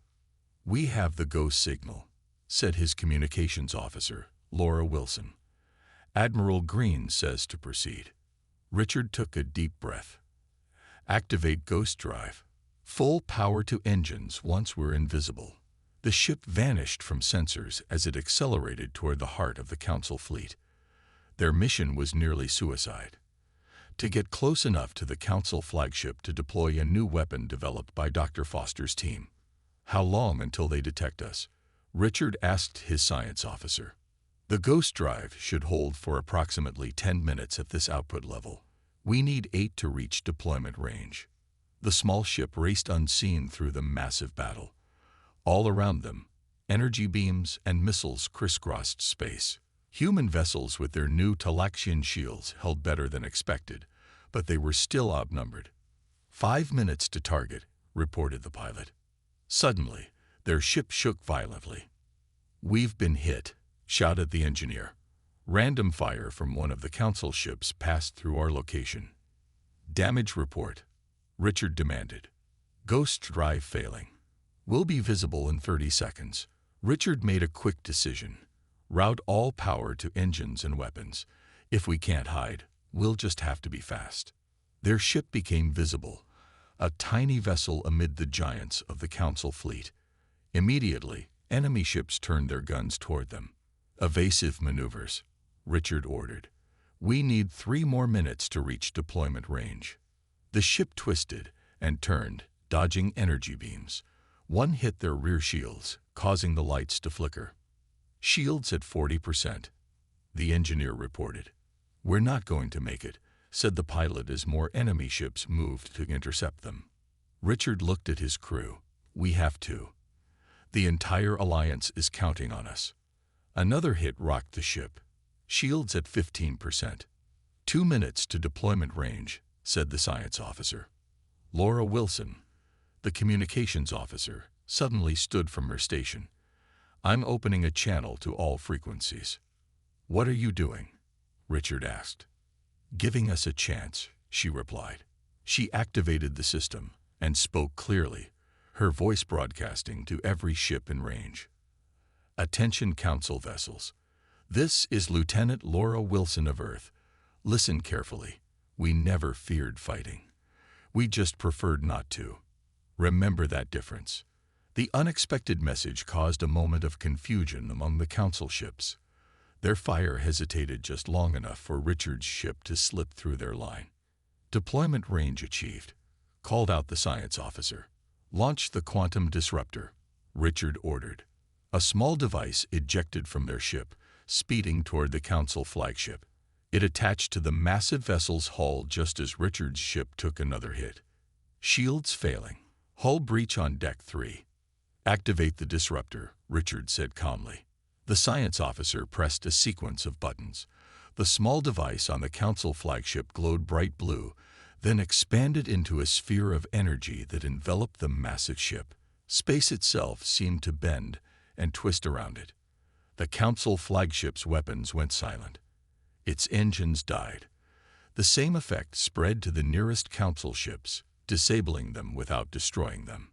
"We have the Ghost signal," said his communications officer, Laura Wilson. "Admiral Green says to proceed." Richard took a deep breath. "Activate Ghost Drive. Full power to engines once we're invisible." The ship vanished from sensors as it accelerated toward the heart of the Council fleet. Their mission was nearly suicide: to get close enough to the Council flagship to deploy a new weapon developed by Dr. Foster's team. "How long until they detect us?" Richard asked his science officer. "The Ghost Drive should hold for approximately 10 minutes at this output level. We need 8 to reach deployment range." The small ship raced unseen through the massive battle. All around them, energy beams and missiles crisscrossed space. Human vessels with their new Talaxian shields held better than expected, but they were still outnumbered. 5 minutes to target," reported the pilot. Suddenly, their ship shook violently. "We've been hit," shouted the engineer. Random fire from one of the Council ships passed through our location. "Damage report," Richard demanded. "Ghost Drive failing. We'll be visible in 30 seconds. Richard made a quick decision. "Route all power to engines and weapons. If we can't hide, we'll just have to be fast." Their ship became visible, a tiny vessel amid the giants of the Council fleet. Immediately, enemy ships turned their guns toward them. "Evasive maneuvers," Richard ordered. "We need 3 more minutes to reach deployment range." The ship twisted and turned, dodging energy beams. One hit their rear shields, causing the lights to flicker. "Shields at 40%, the engineer reported. "We're not going to make it," said the pilot as more enemy ships moved to intercept them. Richard looked at his crew. "We have to. The entire alliance is counting on us." Another hit rocked the ship. "Shields at 15%. 2 minutes to deployment range," said the science officer. Laura Wilson, the communications officer, suddenly stood from her station. "I'm opening a channel to all frequencies." "What are you doing?" Richard asked. "Giving us a chance," she replied. She activated the system and spoke clearly, her voice broadcasting to every ship in range. "Attention Council vessels. This is Lieutenant Laura Wilson of Earth. Listen carefully. We never feared fighting. We just preferred not to. Remember that difference. The unexpected message caused a moment of confusion among the Council ships. Their fire hesitated just long enough for Richard's ship to slip through their line. Deployment range achieved. Called out the science officer. Launch the quantum disruptor, Richard ordered. A small device ejected from their ship, speeding toward the Council flagship. It attached to the massive vessel's hull just as Richard's ship took another hit. Shields failing. Hull breach on deck 3. Activate the disruptor, Richard said calmly. The science officer pressed a sequence of buttons. The small device on the Council flagship glowed bright blue, then expanded into a sphere of energy that enveloped the massive ship. Space itself seemed to bend and twist around it. The Council flagship's weapons went silent. Its engines died. The same effect spread to the nearest Council ships, disabling them without destroying them.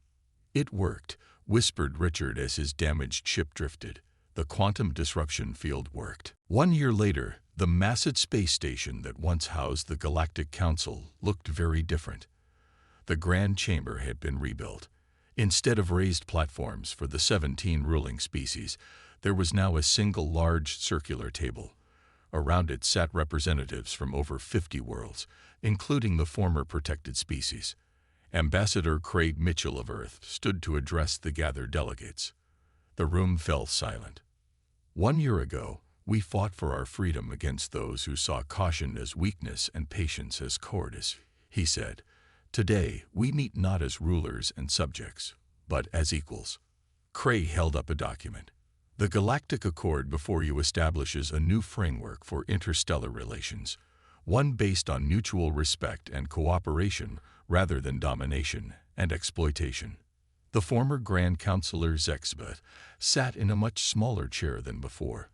It worked, whispered Richard as his damaged ship drifted. The quantum disruption field worked. 1 year later, the massive space station that once housed the Galactic Council looked very different. The Grand Chamber had been rebuilt. Instead of raised platforms for the 17 ruling species, there was now a single large circular table. Around it sat representatives from over 50 worlds, including the former protected species. Ambassador Craig Mitchell of Earth stood to address the gathered delegates. The room fell silent. 1 year ago, we fought for our freedom against those who saw caution as weakness and patience as cowardice, he said. Today, we meet not as rulers and subjects, but as equals. Cray held up a document. The Galactic Accord before you establishes a new framework for interstellar relations, one based on mutual respect and cooperation rather than domination and exploitation. The former Grand Counselor Zexbeth sat in a much smaller chair than before.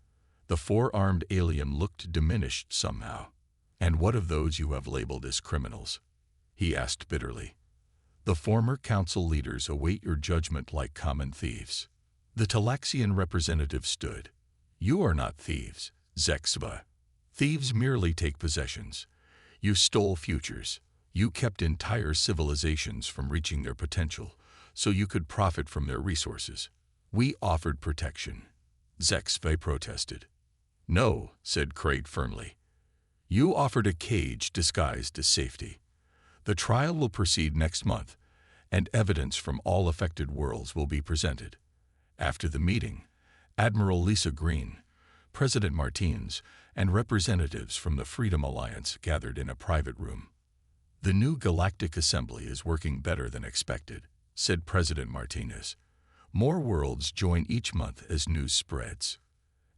The four-armed alien looked diminished somehow. "And what of those you have labeled as criminals?" he asked bitterly. "The former council leaders await your judgment like common thieves." The Talaxian representative stood. "You are not thieves, Zexba. Thieves merely take possessions. You stole futures. You kept entire civilizations from reaching their potential, so you could profit from their resources. We offered protection." Zexba protested. "No," said Craig firmly. "You offered a cage disguised as safety. The trial will proceed next month, and evidence from all affected worlds will be presented. After the meeting, Admiral Lisa Green, President Martinez, and representatives from the Freedom Alliance gathered in a private room. "The new Galactic Assembly is working better than expected," said President Martinez. "More worlds join each month as news spreads."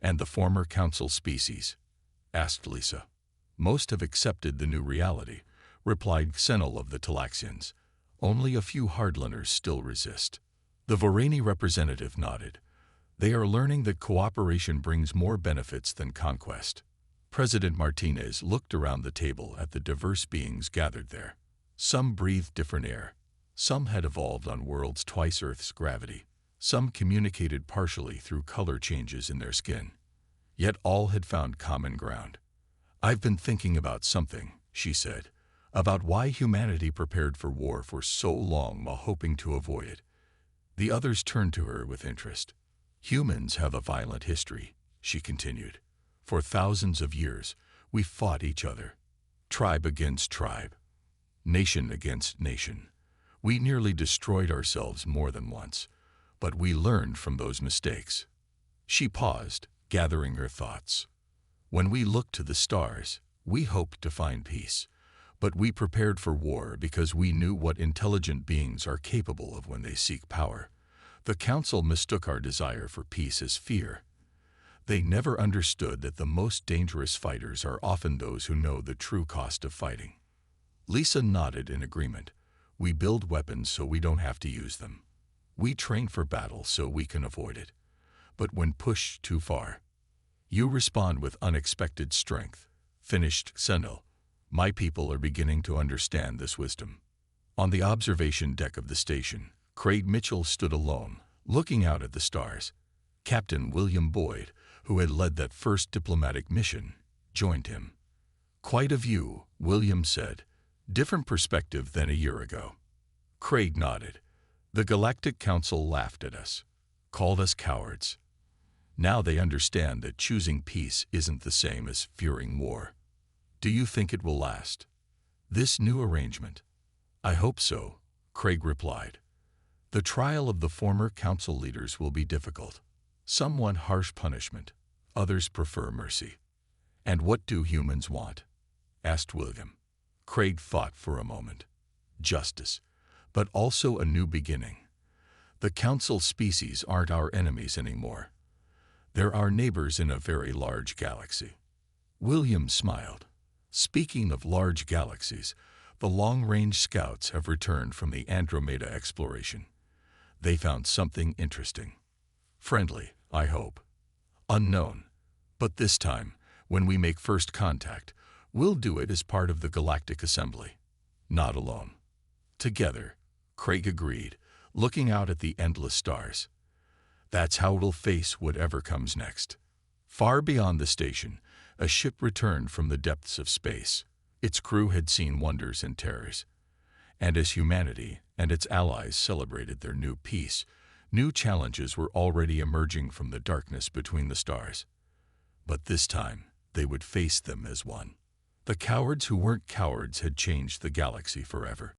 "And the former council species?" asked Lisa. "Most have accepted the new reality," replied Xenil of the Talaxians. "Only a few hardliners still resist." The Vorani representative nodded. "They are learning that cooperation brings more benefits than conquest." President Martinez looked around the table at the diverse beings gathered there. Some breathed different air. Some had evolved on worlds twice Earth's gravity. Some communicated partially through color changes in their skin. Yet all had found common ground. "I've been thinking about something," she said, "about why humanity prepared for war for so long while hoping to avoid it." The others turned to her with interest. "Humans have a violent history," she continued. "For thousands of years, we fought each other. Tribe against tribe. Nation against nation. We nearly destroyed ourselves more than once, but we learned from those mistakes." She paused, gathering her thoughts. "When we looked to the stars, we hoped to find peace, but we prepared for war because we knew what intelligent beings are capable of when they seek power. The Council mistook our desire for peace as fear. They never understood that the most dangerous fighters are often those who know the true cost of fighting." Lisa nodded in agreement. "We build weapons so we don't have to use them. We train for battle so we can avoid it. But when pushed too far, you respond with unexpected strength," finished Xenil. "My people are beginning to understand this wisdom." On the observation deck of the station, Craig Mitchell stood alone, looking out at the stars. Captain William Boyd, who had led that first diplomatic mission, joined him. "Quite a view," William said. "Different perspective than a year ago." Craig nodded. "The Galactic Council laughed at us, called us cowards. Now they understand that choosing peace isn't the same as fearing war." "Do you think it will last, this new arrangement?" "I hope so," Craig replied. "The trial of the former council leaders will be difficult. Some want harsh punishment, others prefer mercy." "And what do humans want?" asked William. Craig thought for a moment. "Justice, but also a new beginning. The council species aren't our enemies anymore. They're our neighbors in a very large galaxy." William smiled. "Speaking of large galaxies, the long-range scouts have returned from the Andromeda exploration. They found something interesting. Friendly, I hope. Unknown. But this time, when we make first contact, we'll do it as part of the Galactic Assembly. Not alone. Together," Craig agreed, looking out at the endless stars. "That's how we'll face whatever comes next." Far beyond the station, a ship returned from the depths of space. Its crew had seen wonders and terrors. And as humanity and its allies celebrated their new peace, new challenges were already emerging from the darkness between the stars. But this time, they would face them as one. The cowards who weren't cowards had changed the galaxy forever.